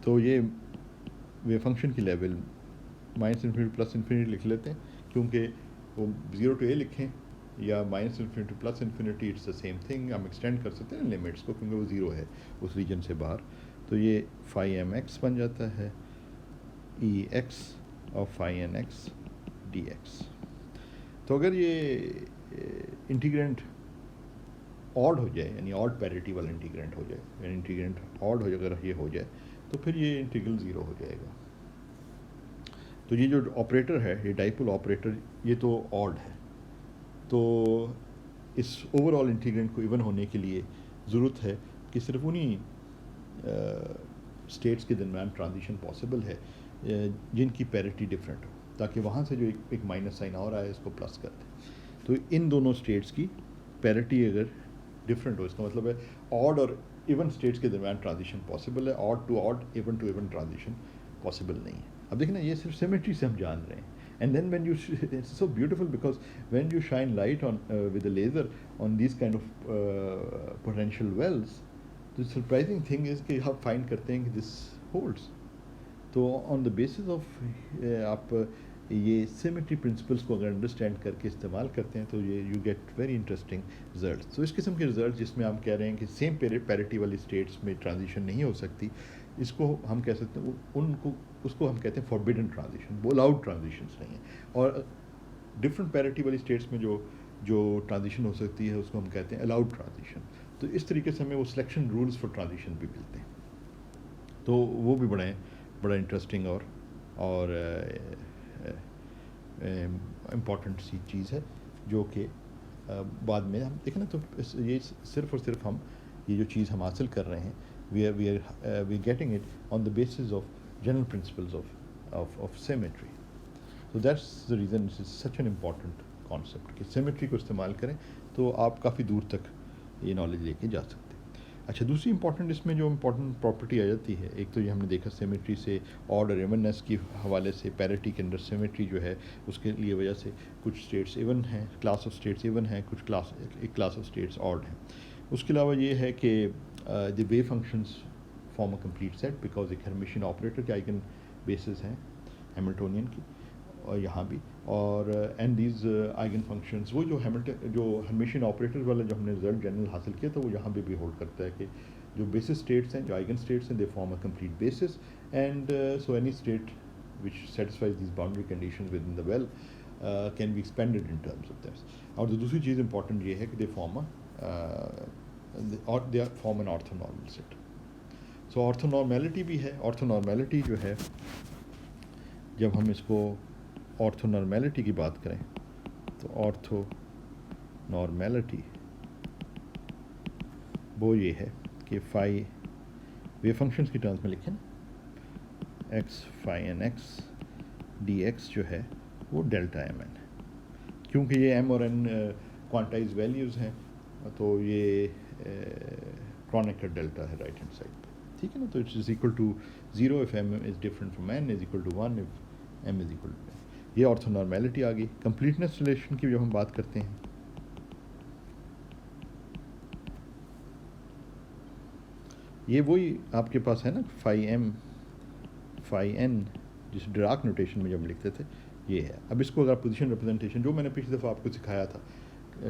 तो ये वेव फंक्शन की लेवल -∞ प्लस इन्फिनिटी लिख लेते हैं, क्योंकि वो 0 to a लिखें या -∞ to +∞, it's the same thing. हम एक्सटेंड कर सकते हैं लिमिट्स को, क्योंकि वो 0 है उस रीजन से बाहर। तो ये φmx बन जाता है Ex और φnx dx। तो अगर ये इंटीग्रेंट ऑड हो जाए, यानी ऑड पैरिटी वाला इंटीग्रेंट हो जाए, यानी इंटीग्रेंट ऑड हो जाए, अगर ये हो जाए तो फिर ये इंटीग्रल 0 हो जाएगा। तो ये जो ऑपरेटर है, ये डाइपोल ऑपरेटर, ये तो ऑड है। तो इस ओवरऑल इंटीग्रेंट को इवन होने के लिए ज़रूरत है कि सिर्फ उन्हीं स्टेट्स के दरमियान ट्रांजिशन पॉसिबल है जिनकी पैरिटी डिफरेंट हो, ताकि वहाँ से जो एक माइनस साइन और आए इसको प्लस कर दे। तो इन दोनों स्टेट्स की पैरिटी अगर डिफरेंट हो, इसका मतलब है ऑड और इवन स्टेट्स के दरमियान ट्रांजिशन पॉसिबल है, odd to odd, even to even transition possible नहीं है। अब देखना, ये सिर्फ सिमेट्री से हम जान रहे हैं। And then when you, it's so beautiful because when you shine light on with a laser on these kind of potential wells, the surprising thing is कि आप find करते हैं कि this holds. तो on the basis of आप ये सिमेट्री प्रिंसिपल्स को अगर अंडरस्टैंड करके इस्तेमाल करते हैं तो ये you get very interesting result. तो इस किस्म के रिजल्ट जिसमें हम कह रहे हैं कि सेम पैरिटी वाली स्टेट्स में ट्रांजिशन नहीं हो सकती, इसको हम कह सकते हैं, उसको हम कहते हैं फॉरबिडन ट्रांजिशन, वो अलाउड ट्रांजिशंस नहीं है। और डिफरेंट पैरिटी वाली स्टेट्स में जो ट्रांजिशन हो सकती है उसको हम कहते हैं अलाउड ट्रांजिशन। तो इस तरीके से हमें वो सिलेक्शन रूल्स फॉर ट्रांजिशन भी मिलते हैं। तो वो भी बड़ा इंटरेस्टिंग और इम्पॉर्टेंट सी चीज़ है, जो कि बाद में हम देखें ना, तो ये सिर्फ और सिर्फ हम ये जो चीज़ हम हासिल कर रहे हैं, we are getting it on the basis of general principles of symmetry. So that's the reason this is such an important concept कि symmetry को इस्तेमाल करें तो आप काफ़ी दूर तक ये नॉलेज लेके जा सकते हैं। अच्छा, दूसरी इंपॉर्टेंट इसमें जो इम्पॉर्टेंट प्रॉपर्टी आ जाती है, एक तो ये हमने देखा सिमेट्री से ऑड और इवननेस की हवाले से, पैरिटी के अंदर सिमेट्री जो है उसके लिए वजह से कुछ स्टेट्स इवन हैं, क्लास ऑफ स्टेट्स इवन हैं, कुछ एक क्लास ऑफ स्टेट्स ऑड हैं। उसके अलावा ये है कि the wave functions form a complete set because एक हर्मिशियन ऑपरेटर के आइगन बेसिस हैं हैमिल्टोनियन की। और यहाँ भी, और एंड दीज आइगन फंक्शंस, वो जो हैमिल्टन जो हर्मिशियन ऑपरेटर वाला जो हमने रिजल्ट जनरल हासिल किया था वो यहाँ पे भी होल्ड करता है कि जो बेसिस स्टेट्स हैं, जो आइगन स्टेट्स हैं, they form a complete basis, and so any state which satisfies these boundary conditions within the well can be expanded in terms of this. और दूसरी चीज़ important ये है कि they form an orthonormal set. So orthonormality भी है. Orthonormality जो है, जब हम इसको orthonormality की बात करें तो orthonormality वो ये है कि phi वेव फंक्शंस की टर्म्स में लिखें ना, x phi n x dx जो है वो डेल्टा एम एन, क्योंकि ये m और n क्वांटाइज वैल्यूज़ हैं तो ये क्रोनेकर डेल्टा है राइट हैंड साइड पे, ठीक है ना. तो it's is equal to 0 if m is different from n, is equal to 1 if m is equal to. ये ऑर्थोनॉर्मेलिटी आ गई. कंप्लीटनेस रिलेशन की जब हम बात करते हैं, ये वही आपके पास है ना फाई m फाई n, जिस डिराक नोटेशन में जब लिखते थे, ये है. अब इसको अगर पोजीशन रिप्रेजेंटेशन, जो मैंने पिछली दफ़ा आपको सिखाया था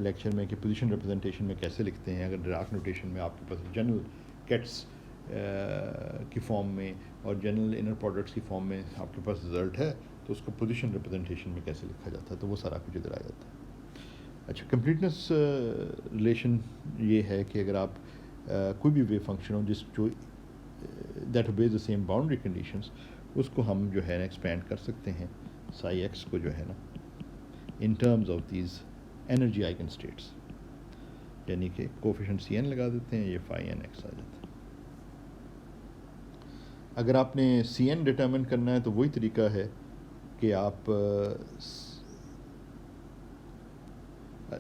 लेक्चर में कि पोजीशन रिप्रेजेंटेशन में कैसे लिखते हैं, अगर डिराक नोटेशन में आपके पास जनरल कैट्स की फॉर्म में और जनरल इनर प्रोडक्ट्स की फॉर्म में आपके पास रिजल्ट है, तो उसको पोजीशन रिप्रेजेंटेशन में कैसे लिखा जाता है, तो वो सारा कुछ इधर आ जाता है. अच्छा, कंप्लीटनेस रिलेशन ये है कि अगर आप कोई भी वेव फंक्शन हो जिस जो that obeys the same boundary conditions, उसको हम जो है ना एक्सपेंड कर सकते हैं साई एक्स को जो है ना in terms of these energy eigen states, यानी कि कोफिशिएंट सी एन लगा देते हैं, ये फाई एन एक्स आ जाता है. अगर आपने सी एन डिटर्मिन करना है तो वही तरीका है कि आप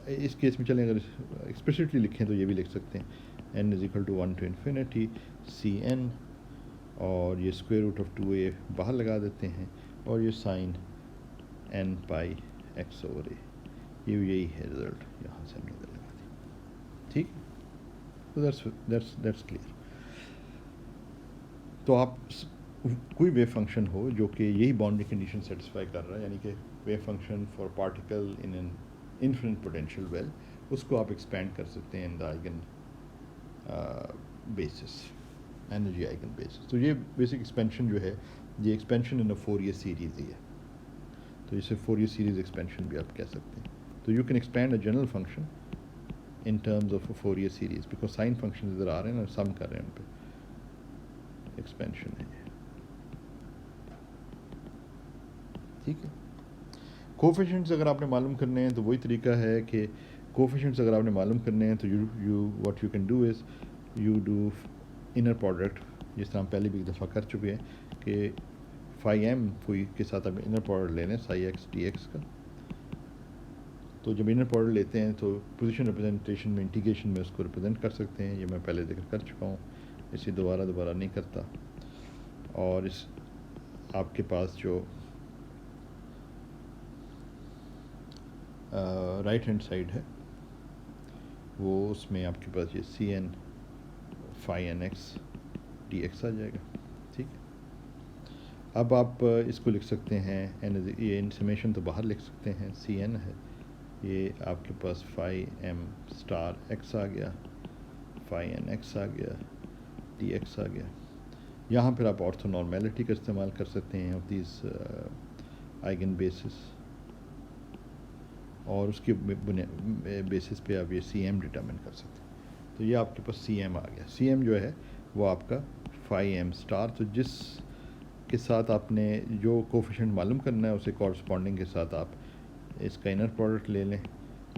इस केस में चलें, अगर एक्सप्लिसिटली लिखें तो ये भी लिख सकते हैं n is equal to 1 to infinity c n, और ये स्क्वायर रूट ऑफ 2a बाहर लगा देते हैं, और ये sine n pi x over a, ये यही है रिजल्ट, यहाँ से हमने इधर लगा दी. ठीक, तो दैट्स क्लियर. तो आप कोई वेव फंक्शन हो जो कि यही बाउंड्री कंडीशन सेटिस्फाई कर रहा है, यानी कि wave function for particle in an infinite potential well, उसको आप एक्सपेंड कर सकते हैं in the eigen basis, energy eigen basis. तो ये बेसिक एक्सपेंशन जो है, ये expansion in a Fourier series ही है, तो इसे फोरियर सीरीज़ एक्सपेंशन भी आप कह सकते हैं. तो you can expand a general function in terms of a Fourier series, because sine function इधर आ रहे हैं ना, सम कर रहे हैं उन पर, एक्सपेंशन है. ठीक है. कोफिशिएंट्स अगर आपने मालूम करने हैं तो वही तरीका है कि कोफिशिएंट्स अगर आपने मालूम करने हैं तो you what you can do is you do inner product, जिस तरह हम पहले भी एक दफ़ा कर चुके हैं कि फाई एम कोई के साथ आप इनर प्रोडक्ट लेने साई एक्स डी एक्स का. तो जब इनर प्रोडक्ट लेते हैं तो पोजीशन रिप्रेजेंटेशन में, इंटीग्रेशन में उसको रिप्रेजेंट कर सकते हैं. ये मैं पहले जिक्र कर चुका हूँ, इसे दोबारा नहीं करता. और इस आपके पास जो राइट हैंड साइड है वो, उसमें आपके पास ये c n phi n x d x आ जाएगा. ठीक है. अब आप इसको लिख सकते हैं एन, ये समेशन तो बाहर लिख सकते हैं, सी एन है, ये आपके पास फाई एम स्टार एक्स आ गया, फाई एन एक्स आ गया, डी एक्स आ गया. यहाँ पर आप ऑर्थोनॉर्मेलिटी का इस्तेमाल कर सकते हैं ऑफ दिस आइगन बेसिस, और उसके बेसिस पे आप ये सी एम डिटर्मिन कर सकते हैं. तो ये आपके पास सी एम आ गया. सी एम जो है वो आपका फाई एम स्टार, तो जिस के साथ आपने जो कोफिशिएंट मालूम करना है उसे कॉरस्पॉन्डिंग के साथ आप इसका इनर प्रोडक्ट ले लें,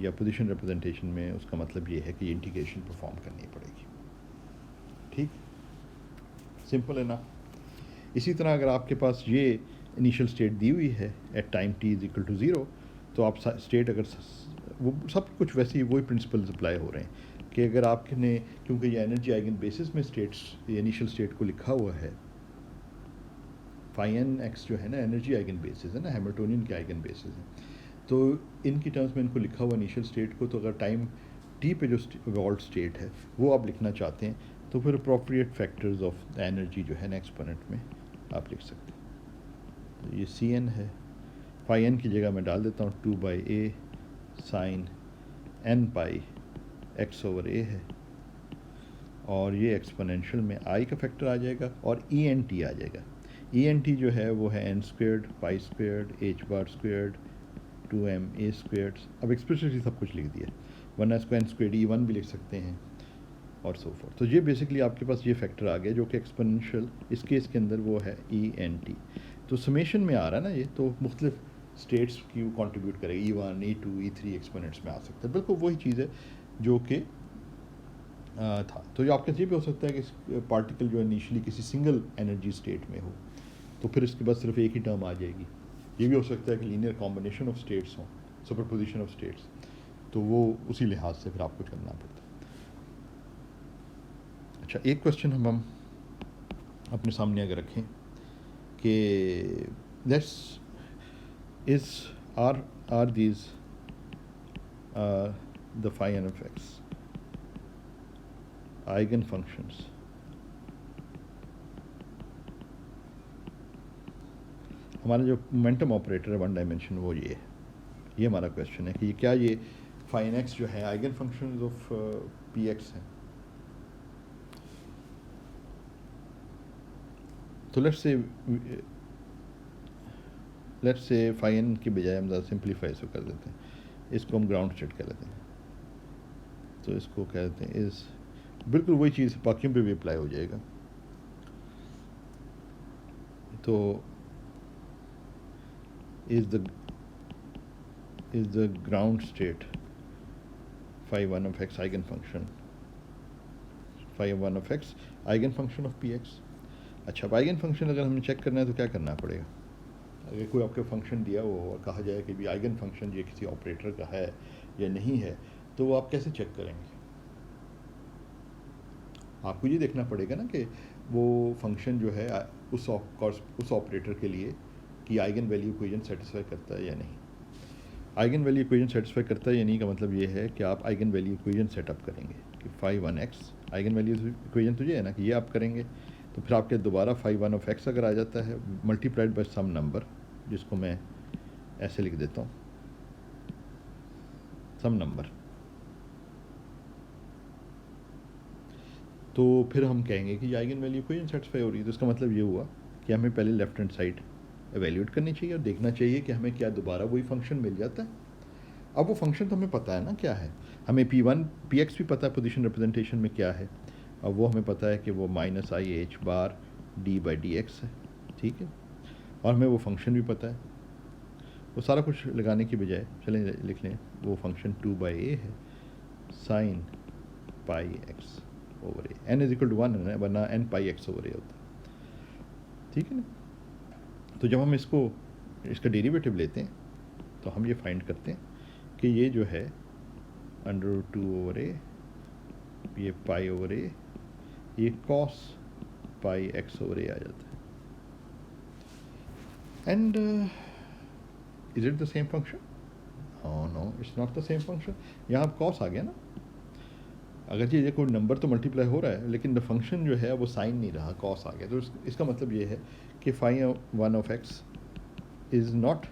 या पोजीशन रिप्रेजेंटेशन में उसका मतलब ये है कि इंटीग्रेशन परफॉर्म करनी पड़ेगी. ठीक, सिंपल है ना. इसी तरह अगर आपके पास ये इनिशियल स्टेट दी हुई है at time t is equal to 0, तो आप स्टेट अगर वो सब कुछ वैसे ही वही प्रिंसिपल्स अप्लाई हो रहे हैं कि अगर आपने, क्योंकि ये एनर्जी आइगन बेसिस में स्टेट्स, ये इनिशियल स्टेट को लिखा हुआ है, फाई एन एक्स जो है ना एनर्जी आइगन बेसिस है ना, हैमिल्टोनियन के आइगन बेसिस है, तो इनकी टर्म्स में इनको लिखा हुआ इनिशियल स्टेट को, तो अगर टाइम टी पे जो इवॉल्व्ड स्टेट है वो आप लिखना चाहते हैं, तो फिर appropriate factors of the energy जो है ना एक्सपोनेंट में आप लिख सकते हैं. तो ये सी एन है, फाई एन की जगह मैं डाल देता हूँ 2/a sine n pi x over a है, और ये एक्सपोनेंशियल में i का फैक्टर आ जाएगा और ई एन टी आ जाएगा। ई एन टी जो है वो है n squared pi squared h bar squared 2m a squared. अब एक्सप्रेशन सब कुछ लिख दिया, वरना इसको n स्क्वेयर्ड E1 भी लिख सकते हैं और सो फोर्थ। तो ये बेसिकली आपके पास ये फैक्टर आ गया जो कि एक्सपोनेंशियल इस केस के अंदर वो है ई एन टी। तो समेशन में आ रहा है ना ये, तो मुख्तलिफ स्टेट्स की कंट्रीब्यूट करेगी, E1 E2 E3 एक्सपोनेंट्स में आ सकता है। बिल्कुल वही चीज़ है जो कि था। तो ये आपके ये भी हो सकता है कि पार्टिकल जो इनिशियली किसी सिंगल एनर्जी स्टेट में हो तो फिर इसके बाद सिर्फ एक ही टर्म आ जाएगी। ये भी हो सकता है कि लीनियर कॉम्बिनेशन ऑफ स्टेट्स हों, सुपरपोजिशन ऑफ स्टेट्स, तो वो उसी लिहाज से फिर आपको करना पड़ता है। अच्छा, एक क्वेश्चन हम अपने सामने अगर रखें कि let's is are these the phi n of x eigen functions. हमारा जो मोमेंटम ऑपरेटर है वन डायमेंशन वो ये है। ये हमारा क्वेश्चन है कि क्या ये फाइन एक्स जो है eigen functions of P x हैं। तो लेट्स से फाई एन की बजाय हम ज़्यादा सिंप्लीफाई इसको कर देते हैं, इसको हम ग्राउंड स्टेट कह लेते हैं। तो इसको कह देते हैं इस, बिल्कुल वही चीज़ बाकियों पे भी अप्लाई हो जाएगा। तो is the ground state phi 1 of x eigenfunction, phi 1 of x eigenfunction of px। अच्छा, अब आइगन फंक्शन अगर हमें चेक करना है तो क्या करना पड़ेगा? अगर कोई आपके फंक्शन दिया हो और कहा जाए कि भी आइगन फंक्शन ये किसी ऑपरेटर का है या नहीं है, तो वो आप कैसे चेक करेंगे? आपको ये देखना पड़ेगा ना कि वो फंक्शन जो है उस ऑपरेटर के लिए कि आइगन वैल्यू इक्वेशन सेटिस्फाई करता है या नहीं। आइगन वैल्यू इक्वेशन सेटिस्फाई करता है या नहीं का मतलब ये है कि आप आइगन वैल्यू इक्वेशन सेटअप करेंगे कि phi 1 x eigen value equation तो ये है ना कि ये आप करेंगे, तो फिर आपके दोबारा फाई 1 ऑफ एक्स अगर आ जाता है मल्टीप्लाइड बाय सम नंबर, जिसको मैं ऐसे लिख देता हूँ सम नंबर, तो फिर हम कहेंगे कि आइगन वैल्यू इक्वेशन सेटिस्फाई हो रही है। तो इसका मतलब ये हुआ कि हमें पहले लेफ्ट हैंड साइड एवेल्यूएट करनी चाहिए और देखना चाहिए कि हमें क्या दोबारा वही फंक्शन मिल जाता है। अब वो फंक्शन तो हमें पता है ना क्या है, हमें P1 Px भी पता है पोजीशन रिप्रेजेंटेशन में क्या है, अब वो हमें पता है कि वो -i h बार d/dx है, ठीक है, और हमें वो फंक्शन भी पता है। वो सारा कुछ लगाने की बजाय चलें लिख लें वो फंक्शन 2/a है sine pi x over a, n = 1 है ना, वरना n pi x over a होता है, ठीक है ना। तो जब हम इसका डेरिवेटिव लेते हैं तो हम ये फाइंड करते हैं कि ये जो है √2/a, ये पाई ओवर a, ये cos pi x over a आ जाता है। And is it the same function? No, it's not the same function. यहाँ cos आ गया ना, अगर ये कोई नंबर तो मल्टीप्लाई हो रहा है लेकिन द फंक्शन जो है वो साइन नहीं रहा, cos आ गया। तो इसका मतलब ये है कि phi 1 of x is not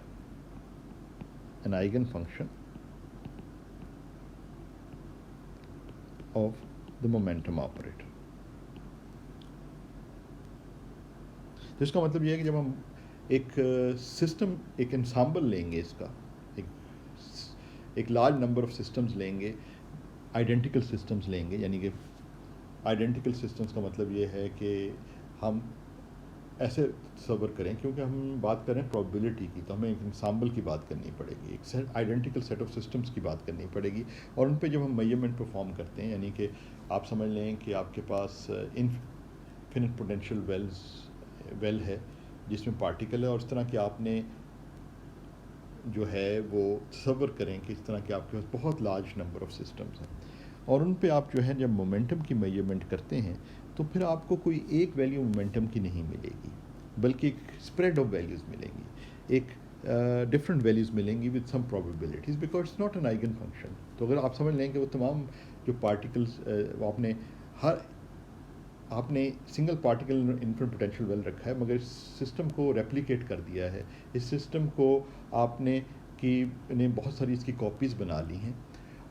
an eigen function of the momentum operator. तो इसका मतलब ये है कि जब हम एक सिस्टम, एक एंसाम्बल लेंगे, इसका एक लार्ज नंबर ऑफ सिस्टम्स लेंगे, आइडेंटिकल सिस्टम्स लेंगे, यानी कि आइडेंटिकल सिस्टम्स का मतलब ये है कि हम ऐसे तस्वर करें, क्योंकि हम बात कर रहे हैं प्रोबेबिलिटी की, तो हमें एक एंसाम्बल की बात करनी पड़ेगी, एक आइडेंटिकल सेट ऑफ सिस्टम्स की बात करनी पड़ेगी, और उन पे जब हम मेजरमेंट परफॉर्म करते हैं, यानी कि आप समझ लें कि आपके पास इनफिनिट पोटेंशियल वेल है जिसमें पार्टिकल है, और इस तरह के आपने जो है वो तस्वर करें कि इस तरह के आपके पास बहुत लार्ज नंबर ऑफ सिस्टम्स हैं, और उन पे आप जो है जब मोमेंटम की मेजरमेंट करते हैं तो फिर आपको कोई एक वैल्यू मोमेंटम की नहीं मिलेगी, बल्कि एक स्प्रेड ऑफ वैल्यूज़ मिलेंगी, एक डिफरेंट वैल्यूज़ मिलेंगी with some probabilities, because it's not an eigen function. तो अगर आप समझ लें कि वो तमाम जो पार्टिकल्स आपने हर आपने single particle infinite potential well रखा है, मगर इस सिस्टम को रेप्लिकेट कर दिया है, इस सिस्टम को आपने ने बहुत सारी इसकी कॉपीज़ बना ली हैं,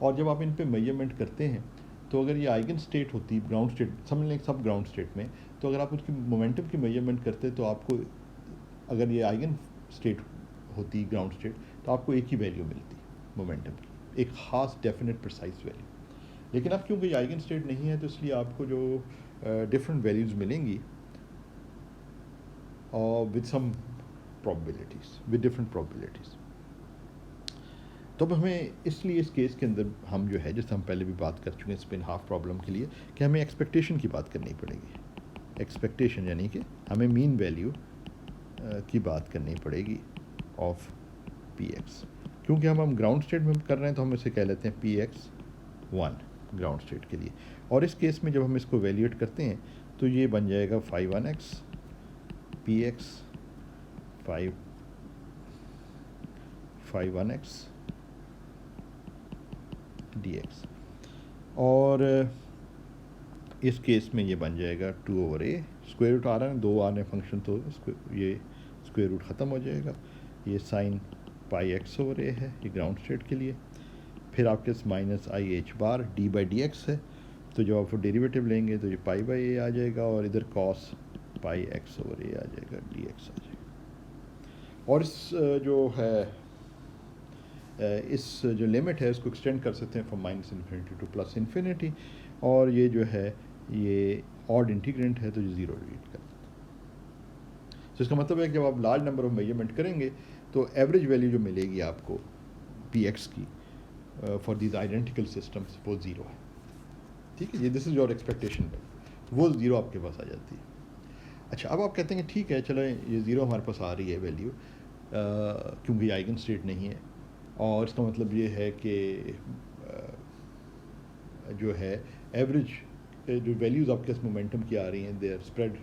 और जब आप इन पे मेजरमेंट करते हैं तो अगर ये आइगन स्टेट होती, ग्राउंड स्टेट समझ लें, सब ग्राउंड स्टेट में, तो अगर आप उसकी मोमेंटम की मेजरमेंट करते तो आपको, अगर ये आइगन स्टेट होती ग्राउंड स्टेट, तो आपको एक ही वैल्यू मिलती मोमेंटम की, एक ख़ास डेफिनेट प्रिसाइज वैल्यू। लेकिन अब क्योंकि आइगन स्टेट नहीं है तो इसलिए आपको जो डिफरेंट वैल्यूज़ मिलेंगी और with some probabilities, with different probabilities. तो अब हमें इसलिए इस केस के अंदर हम जो है, जैसे हम पहले भी बात कर चुके हैं स्पिन हाफ प्रॉब्लम के लिए, कि हमें एक्सपेक्टेशन की बात करनी पड़ेगी। एक्सपेक्टेशन यानी कि हमें मीन वैल्यू की बात करनी पड़ेगी ऑफ पी एक्स। क्योंकि हम ग्राउंड स्टेट में कर रहे हैं तो हम इसे कह लेते हैं पी एक्स 1 ग्राउंड स्टेट के लिए, और इस केस में जब हम इसको वैल्यूएट करते हैं तो ये बन जाएगा 5 1x P x 1x dx, और इस केस में ये बन जाएगा 2/a, स्क्वायर रूट आ रहा है, 2 आ रहे हैं फंक्शन, तो ये स्क्वायर रूट ख़त्म हो जाएगा। ये साइन पाई एक्स ओवर ए है, ये ग्राउंड स्टेट के लिए। फिर आपके minus I H bar D by d x है, तो जब आप डेरिवेटिव लेंगे तो ये पाई बाई ए आ जाएगा, और इधर कॉस पाई एक्स ओवर ए आ जाएगा, डी एक्स आ जाएगा। और इस जो है इस जो लिमिट है इसको एक्सटेंड कर सकते हैं from minus infinity two plus infinity, और ये जो है ये ऑड इंटीग्रेंट है तो ये ज़ीरो रीड कर देता है। तो इसका मतलब है कि जब आप लार्ज नंबर ऑफ मेजरमेंट करेंगे तो एवरेज वैल्यू जो मिलेगी आपको पी एक्स की फॉर दीज आइडेंटिकल सिस्टम्स वो ज़ीरो है। ठीक है, ये दिस इज़ योर एक्सपेक्टेशन, वो ज़ीरो आपके पास आ जाती है। अच्छा, अब आप कहते हैं कि ठीक है चलो ये ज़ीरो हमारे पास आ रही है वैल्यू, क्योंकि आइगन स्टेट नहीं है, और इसका मतलब ये है कि जो है एवरेज जो वैल्यूज़ आपके पास मोमेंटम की आ रही हैं they are spread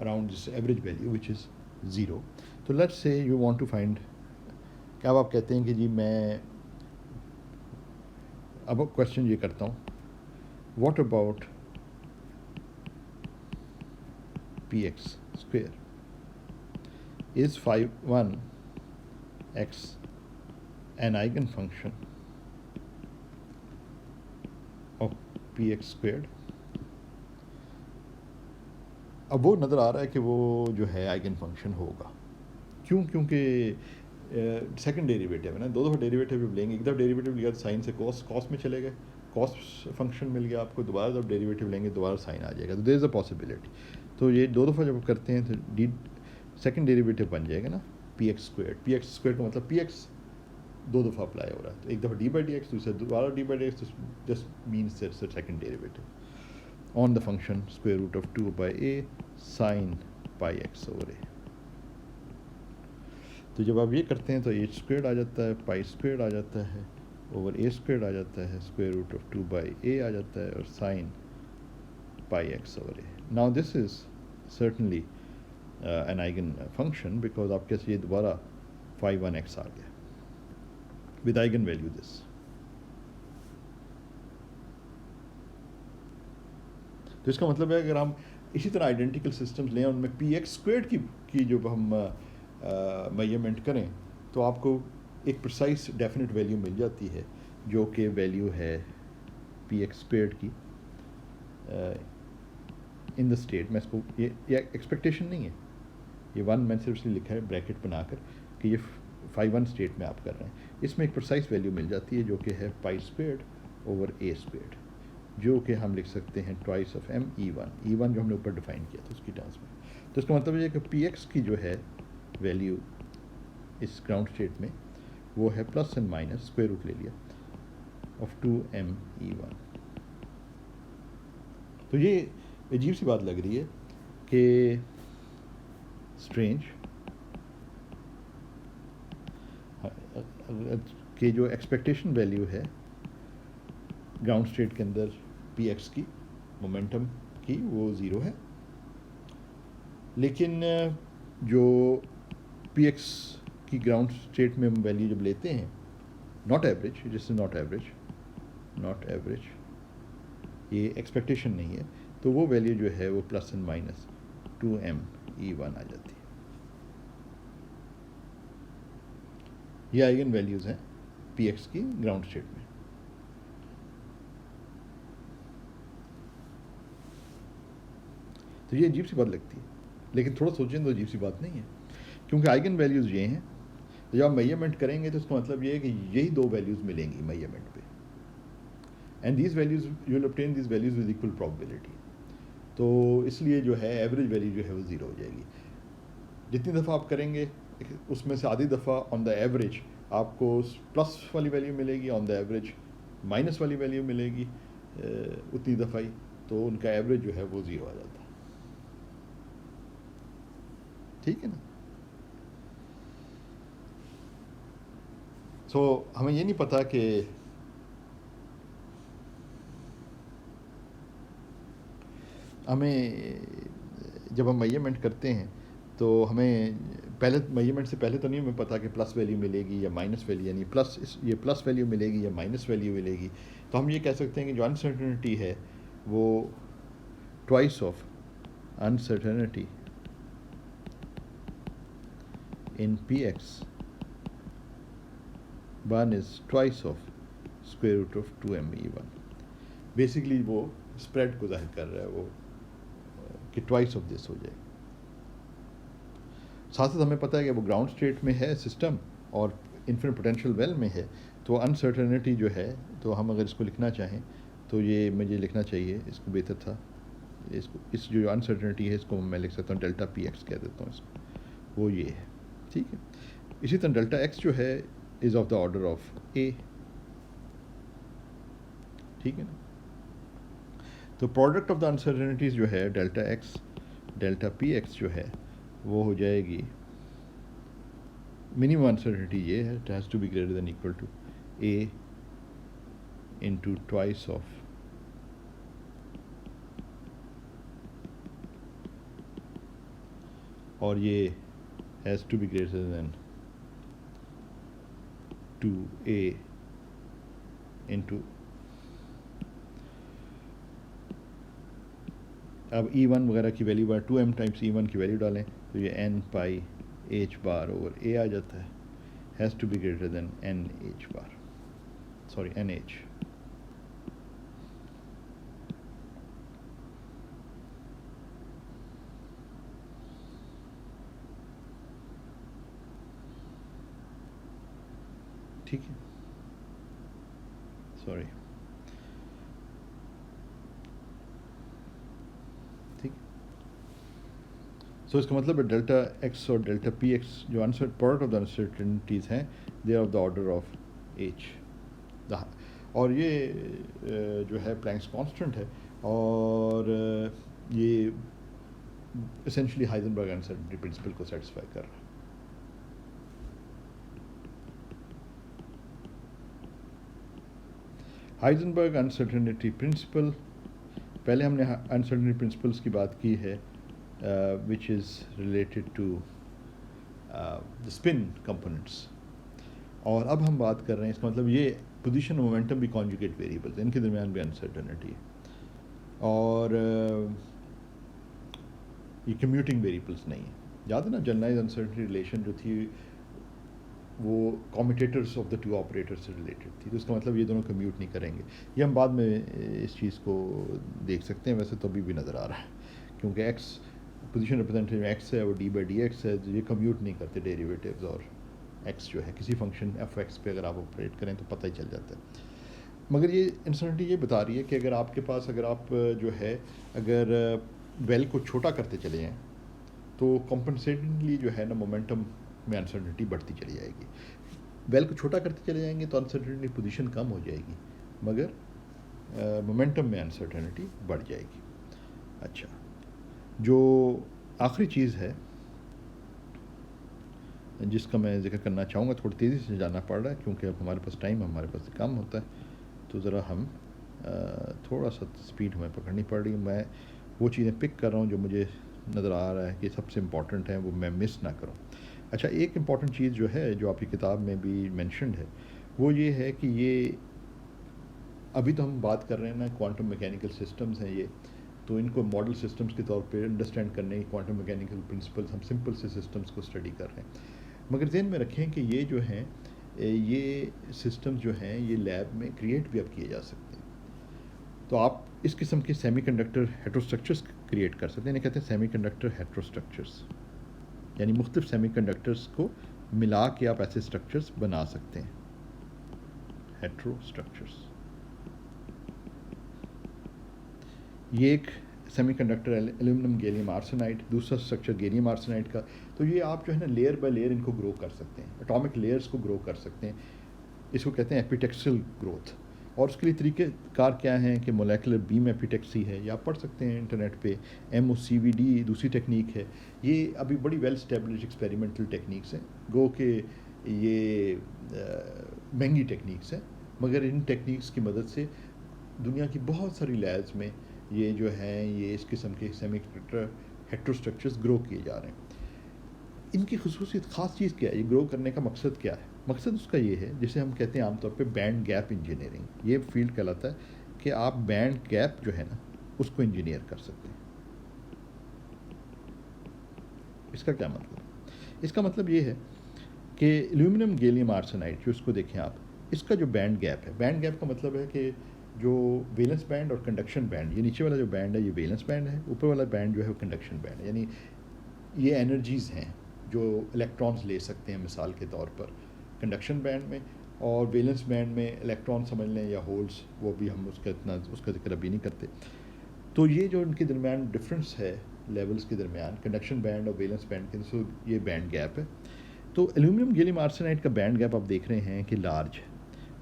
around this average value which is zero. तो let's say you want to find, क्या आप कहते हैं कि जी मैं अब क्वेश्चन ये करता हूँ, what about P x square is 5 1x an eigenfunction of px squared। अब वो नज़र आ रहा है कि वो जो है आइगन फंक्शन होगा, क्यों? क्योंकि सेकंड डेरिवेटिव है ना, दो दफ़ा डेरिवेटिव जब लेंगे, एक दफ़ा डेरिवेटिव लिया तो साइन से कॉस में चले गए, कॉस फंक्शन मिल गया आपको, दोबारा जब डेरिवेटिव लेंगे दोबारा साइन आ जाएगा, तो देयर इज़ अ पॉसिबिलिटी। तो ये दो दफ़ा जब करते हैं तो डी सेकंड डेरिवेटिव बन जाएगा ना पी एक्स स्क्वायर का मतलब पी एक्स दो दफ़ा अप्लाई हो रहा है, तो एक दफ़ा डी बाई डी एक्स, दूसरा दोबारा d by d x, just means that's the second derivative on the function square root of 2/a sine pi x over a. तो जब आप ये करते हैं तो एच स्क्वायर आ जाता है, पाई स्क्वायर आ जाता है, ओवर ए स्क्वायर आ जाता है, स्क्वायर रूट ऑफ 2/a आ जाता है, और sign pi x over A. Now this is certainly N eigen function because आपके ये दोबारा 5 1x आ गया with eigenvalue this। तो इसका मतलब है अगर हम इसी तरह आइडेंटिकल सिस्टम्स लें उनमें पी एक्स स्क्वेयर्ड की जो हम मेजरमेंट करें तो आपको एक प्रिसाइज डेफिनेट वैल्यू मिल जाती है जो कि वैल्यू है पी एक्स स्क्वेयर्ड की इन द स्टेट। मैं इसको ये एक्सपेक्टेशन नहीं है, ये वन मैंने सिर्फ इसलिए लिखा है ब्रैकेट बनाकर कि ये 5 1 स्टेट में आप कर रहे हैं। इसमें एक प्रिसाइज वैल्यू मिल जाती है जो कि है पाई स्क्वेयर्ड ओवर ए स्क्वेयर्ड, जो कि हम लिख सकते हैं ट्वाइस ऑफ एम ई1 जो हमने ऊपर डिफाइन किया था उसकी टर्म्स में। तो इसका मतलब ये कि पी एक्स की जो है वैल्यू इस ग्राउंड स्टेट में वो है plus and minus square root ले लिया ऑफ 2m(e1)। तो ये अजीब सी बात लग रही है कि स्ट्रेंज कि जो एक्सपेक्टेशन वैल्यू है ग्राउंड स्टेट के अंदर पी एक्स की मोमेंटम की वो ज़ीरो है, लेकिन जो पी एक्स की ग्राउंड स्टेट में हम वैल्यू जब लेते हैं not average, this is not average, ये एक्सपेक्टेशन नहीं है, तो वो वैल्यू जो है वो प्लस एंड माइनस 2m(E1) आ जाती है। ये आइगन वैल्यूज़ हैं px की ग्राउंड स्टेट में। तो ये अजीब सी बात लगती है, लेकिन थोड़ा सोचें तो अजीब सी बात नहीं है, क्योंकि आइगन वैल्यूज़ ये हैं। तो जब आप मेजरमेंट करेंगे तो इसका मतलब ये है कि यही दो वैल्यूज़ मिलेंगी मेजरमेंट पे, and these values you will obtain these values with equal probability. तो इसलिए जो है एवरेज वैल्यू जो है वो ज़ीरो हो जाएगी। जितनी दफ़ा आप करेंगे उसमें से आधी दफ़ा ऑन द एवरेज आपको प्लस वाली वैल्यू मिलेगी, ऑन द एवरेज माइनस वाली वैल्यू मिलेगी उतनी दफ़ा ही, तो उनका एवरेज जो है वो ज़ीरो आ जाता है। ठीक है ना। सो हमें ये नहीं पता कि हमें जब हम मेजरमेंट करते हैं तो हमें पहले मेजरमेंट से पहले तो नहीं हमें पता कि प्लस वैल्यू मिलेगी या माइनस वैल्यू, यानी ये प्लस वैल्यू मिलेगी या माइनस वैल्यू मिलेगी। तो हम ये कह सकते हैं कि जो अनसर्टेनिटी है वो twice of uncertainty in px 1 is twice of square root of 2m(E1). Basically वो स्प्रेड को जाहिर कर रहा है, वो कि ट्वाइस ऑफ दिस हो जाए। साथ साथ हमें पता है कि वो ग्राउंड स्टेट में है सिस्टम और इन्फिनिट पोटेंशियल वेल में है, तो अनसर्टेनिटी जो है, तो हम अगर इसको लिखना चाहें तो ये मुझे लिखना चाहिए, इसको बेहतर था, इसको इस जो अनसर्टेनिटी है इसको मैं लिख सकता हूँ डेल्टा px कह देता हूँ इसको, वो ये है। ठीक है। इसी तरह डेल्टा x जो है is of the order of a। ठीक है ना। तो प्रोडक्ट ऑफ द अनसर्टेनिटीज़ जो है डेल्टा x डेल्टा px जो है वो हो जाएगी, मिनिमम अनसर्टेनिटी ये है, it has to be greater than equal to a into twice of और ये has to be greater than 2a into, अब E1 वगैरह की वैल्यू बार 2m टाइम्स E1 की वैल्यू डालें तो ये n pi h bar over a आ जाता है, has to be greater than nh bar, sorry nh। ठीक है, सॉरी, ठीक। सो इसका मतलब है डेल्टा x और डेल्टा px जो प्रोडक्ट ऑफ द अनसर्टेनिटीज़ हैं, they are of the order of h। और ये जो है प्लैंक्स कांस्टेंट है, और ये एसेंशियली हाइजेनबर्ग अनसर्टेनिटी प्रिंसिपल को सेटिस्फाई कर रहा है। हाइजेनबर्ग अनसर्टेनिटी प्रिंसिपल, पहले हमने अनसर्टेनिटी प्रिंसिपल्स की बात की है which is related to the spin components, और अब हम बात कर रहे हैं, इसका मतलब ये पोजीशन मोमेंटम भी कॉन्जुगेट वेरिएबल्स, इनके दरमियान भी अनसर्टेनिटी है, और ये कम्यूटिंग वेरिएबल्स नहीं है। याद है ना जनरलाइज अनसर्टेनिटी रिलेशन जो थी वो कॉम्यूटेटर्स ऑफ द टू ऑपरेटर्स से रिलेटेड थी, तो इसका मतलब ये दोनों कम्यूट नहीं करेंगे। ये हम बाद में इस चीज़ को देख सकते हैं, वैसे तो अभी भी नज़र आ रहा है, क्योंकि x पोजीशन रिप्रेजेंटेटिव x है, वो d/dx है, ये कम्यूट नहीं करते डेरिवेटिव्स, और x जो है किसी फंक्शन f(x) पे अगर आप ऑपरेट करें तो पता ही चल जाता है। मगर ये अनसर्टेनिटी ये बता रही है कि अगर आपके पास, अगर आप जो है अगर वेल को छोटा करते चले जाएँ तो कॉम्पनसेटिंगली जो है ना मोमेंटम में अनसर्टेनिटी बढ़ती चली जाएगी। वेल को छोटा करते चले जाएंगे तो अनसर्टेनिटी पोजीशन कम हो जाएगी, मगर मोमेंटम में अनसर्टेनिटी बढ़ जाएगी। अच्छा, जो आखिरी चीज़ है जिसका मैं जिक्र करना चाहूँगा, थोड़ी तेज़ी से जाना पड़ रहा है क्योंकि अब हमारे पास टाइम, हमारे पास काम होता है, तो ज़रा हम थोड़ा सा स्पीड हमें पकड़नी पड़ रही है। मैं वो चीज़ें पिक कर रहा हूँ जो मुझे नज़र आ रहा है कि सबसे इम्पॉर्टेंट है, वो मैं मिस ना करूँ। अच्छा, एक इम्पॉर्टेंट चीज़ जो है जो आपकी किताब में भी मेंशन्ड है, वो ये है कि ये अभी तो हम बात कर रहे हैं ना क्वांटम मैकेनिकल सिस्टम्स हैं ये, तो इनको मॉडल सिस्टम्स के तौर पे अंडरस्टैंड करने की क्वांटम मैकेनिकल प्रिंसिपल्स, हम सिंपल से सिस्टम्स को स्टडी कर रहे हैं। मगर ज़हन में रखें कि ये जो हैं, ये सिस्टम्स जो हैं ये लैब में क्रिएट भी अब किए जा सकते हैं। तो आप इस किस्म के सेमीकंडक्टर हेटेरोस्ट्रक्चर्स क्रिएट कर सकते हैं। इन्हें कहते हैं सेमीकंडक्टर हेटेरोस्ट्रक्चर्स, यानी मुख्तलिफ सेमीकंडक्टर्स को मिला के आप ऐसे स्ट्रक्चर्स बना सकते हैं, हेटेरोस्ट्रक्चर्स। ये एक सेमीकंडक्टर एल्यूमिनियम गैलियम आर्सेनाइड, दूसरा स्ट्रक्चर गैलियम आर्सेनाइड का। तो ये आप जो है ना लेयर बाय लेयर इनको ग्रो कर सकते हैं, एटॉमिक लेयर्स को ग्रो कर सकते हैं। इसको कहते हैं एपिटेक्सल ग्रोथ। और उसके लिए तरीक़ेकार क्या हैं कि मोलेकुलर बीम एपिटेक्सी है, या आप पढ़ सकते हैं इंटरनेट पे, MOCVD दूसरी टेक्निक है। ये अभी बड़ी वेल स्टेब्लिश एक्सपेरिमेंटल टेक्निक्स हैं, गो के ये महंगी टेक्निक्स हैं, मगर इन टेक्निक्स की मदद से दुनिया की बहुत सारी लैब्स में ये जो हैं ये इस किस्म के सेमीकंडक्टर हेटेरोस्ट्रक्चर्स ग्रो किए जा रहे हैं। इनकी खुसूसियत ख़ास चीज़ क्या है, ये ग्रो करने का मकसद क्या है? मकसद उसका ये है, जिसे हम कहते हैं आमतौर पे बैंड गैप इंजीनियरिंग। ये फील्ड कहलाता है कि आप बैंड गैप जो है ना उसको इंजीनियर कर सकते हैं। इसका क्या मतलब है? इसका मतलब ये है कि एल्यूमिनियम गैलियम आर्सेनाइड जो इसको देखें आप, इसका जो बैंड गैप है, बैंड गैप का मतलब है कि जो वैलेंस बैंड और कंडक्शन बैंड, ये नीचे वाला जो बैंड है ये वैलेंस बैंड है, ऊपर वाला बैंड जो है वो कंडक्शन बैंड है। यानी ये एनर्जीज़ हैं जो इलेक्ट्रॉन्स ले सकते हैं मिसाल के तौर पर कंडक्शन बैंड में, और वैलेंस बैंड में इलेक्ट्रॉन समझ लें या होल्स, वो भी हम उसका जिक्र अभी नहीं करते। तो ये जो इनके दरमियान डिफरेंस है लेवल्स के दरमियान, कंडक्शन बैंड और वैलेंस बैंड के, तो ये बैंड गैप है। तो एल्यूमिनियम गैलियम आर्सेनाइड का बैंड गैप आप देख रहे हैं कि लार्ज है,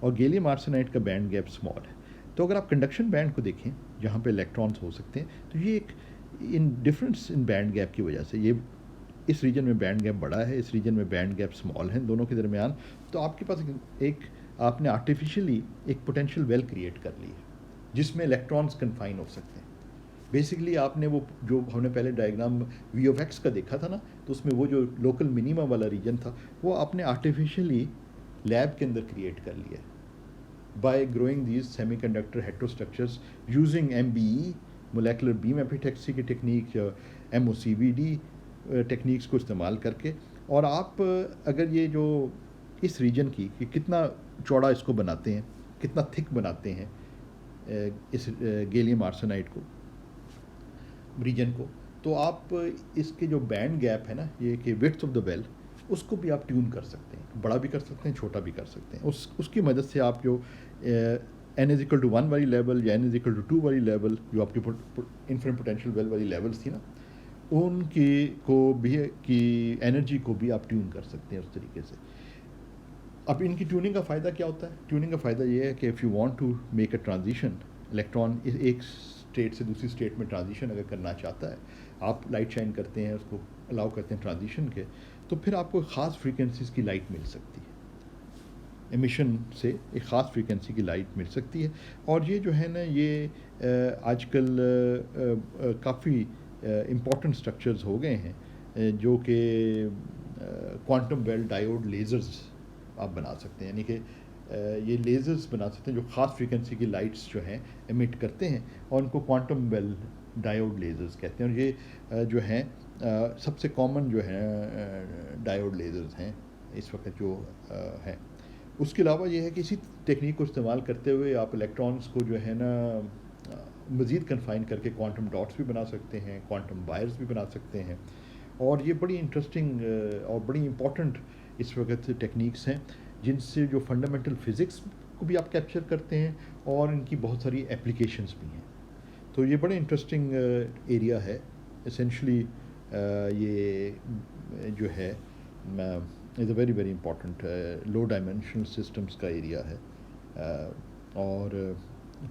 और गैलियम आर्सेनाइड का बैंड गैप स्मॉल है। तो अगर आप कंडक्शन बैंड को देखें जहाँ पे इलेक्ट्रॉन्स हो सकते हैं, तो ये एक in difference in band gap की वजह से ये इस रीजन में बैंड गैप बड़ा है, इस रीजन में बैंड गैप स्मॉल है, दोनों के दरमियान। तो आपके पास एक आपने आर्टिफिशियली एक पोटेंशियल वेल क्रिएट कर ली है जिसमें इलेक्ट्रॉन्स कन्फाइन हो सकते हैं। बेसिकली आपने वो जो हमने पहले डायग्राम V(x) का देखा था ना, तो उसमें वो जो लोकल मिनिमा वाला रीजन था वो आपने आर्टिफिशियली लैब के अंदर क्रिएट कर लिया है by growing these semiconductor heterostructures using MBE molecular beam epitaxy की टेक्निक, MOCVD टेक्निक्स को इस्तेमाल करके। और आप अगर ये जो इस रीजन की कि कितना चौड़ा इसको बनाते हैं, कितना थिक बनाते हैं इस गैलियम आर्सेनाइड को रीजन को, तो आप इसके जो बैंड गैप है ना, ये कि विड्थ ऑफ द वेल, उसको भी आप ट्यून कर सकते हैं, बड़ा भी कर सकते हैं, छोटा भी कर सकते हैं। उसकी मदद से आप जो n=1 वाली लेवल या n=2 वाली लेवल, जो आपकी इन्फिनिट पोटेंशियल वेल वाली लेवल्स थी ना, उनकी को भी की एनर्जी को भी आप ट्यून कर सकते हैं उस तरीके से। अब इनकी ट्यूनिंग का फ़ायदा क्या होता है? ट्यूनिंग का फ़ायदा ये है कि if you want to make a transition, electron एक स्टेट से दूसरी स्टेट में ट्रांजिशन अगर करना चाहता है, आप लाइट शाइन करते हैं, उसको अलाउ करते हैं ट्रांजिशन के, तो फिर आपको ख़ास फ्रीक्वेंसीज़ की लाइट मिल सकती है, एमिशन से एक ख़ास फ्रीक्वेंसी की लाइट मिल सकती है। और ये जो है ना ये आजकल काफ़ी इम्पॉर्टेंट स्ट्रक्चर्स हो गए हैं जो कि क्वांटम वेल डायोड लेज़र्स आप बना सकते हैं। यानी कि ये लेज़र्स बना सकते हैं जो ख़ास फ्रीक्वेंसी की लाइट्स जो हैं एमिट करते हैं, और उनको क्वांटम वेल डायोड लेज़र्स कहते हैं। और ये जो हैं सबसे कॉमन जो है डायोड लेज़र्स हैं इस वक्त जो हैं। उसके अलावा ये है कि इसी टेक्निक को इस्तेमाल करते हुए आप इलेक्ट्रॉन्स को जो है ना मज़ीद कन्फाइन करके क्वांटम डॉट्स भी बना सकते हैं, क्वांटम वायर्स भी बना सकते हैं। और ये बड़ी इंटरेस्टिंग और बड़ी इम्पॉर्टेंट इस वक्त टेक्निक्स हैं जिनसे जो फंडामेंटल फ़िज़िक्स को भी आप कैप्चर करते हैं, और इनकी बहुत सारी एप्लीकेशंस भी हैं। तो ये बड़े इंटरेस्टिंग एरिया है। एसेंशली ये जो है is a very very important low dimensional systems का एरिया है। और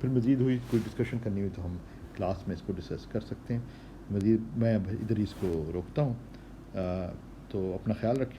फिर मज़ीद हुई कोई डिस्कशन करनी हुई तो हम क्लास में इसको डिस्कस कर सकते हैं। मज़ीद मैं इधर ही इसको रोकता हूँ। तो अपना ख्याल रखिए।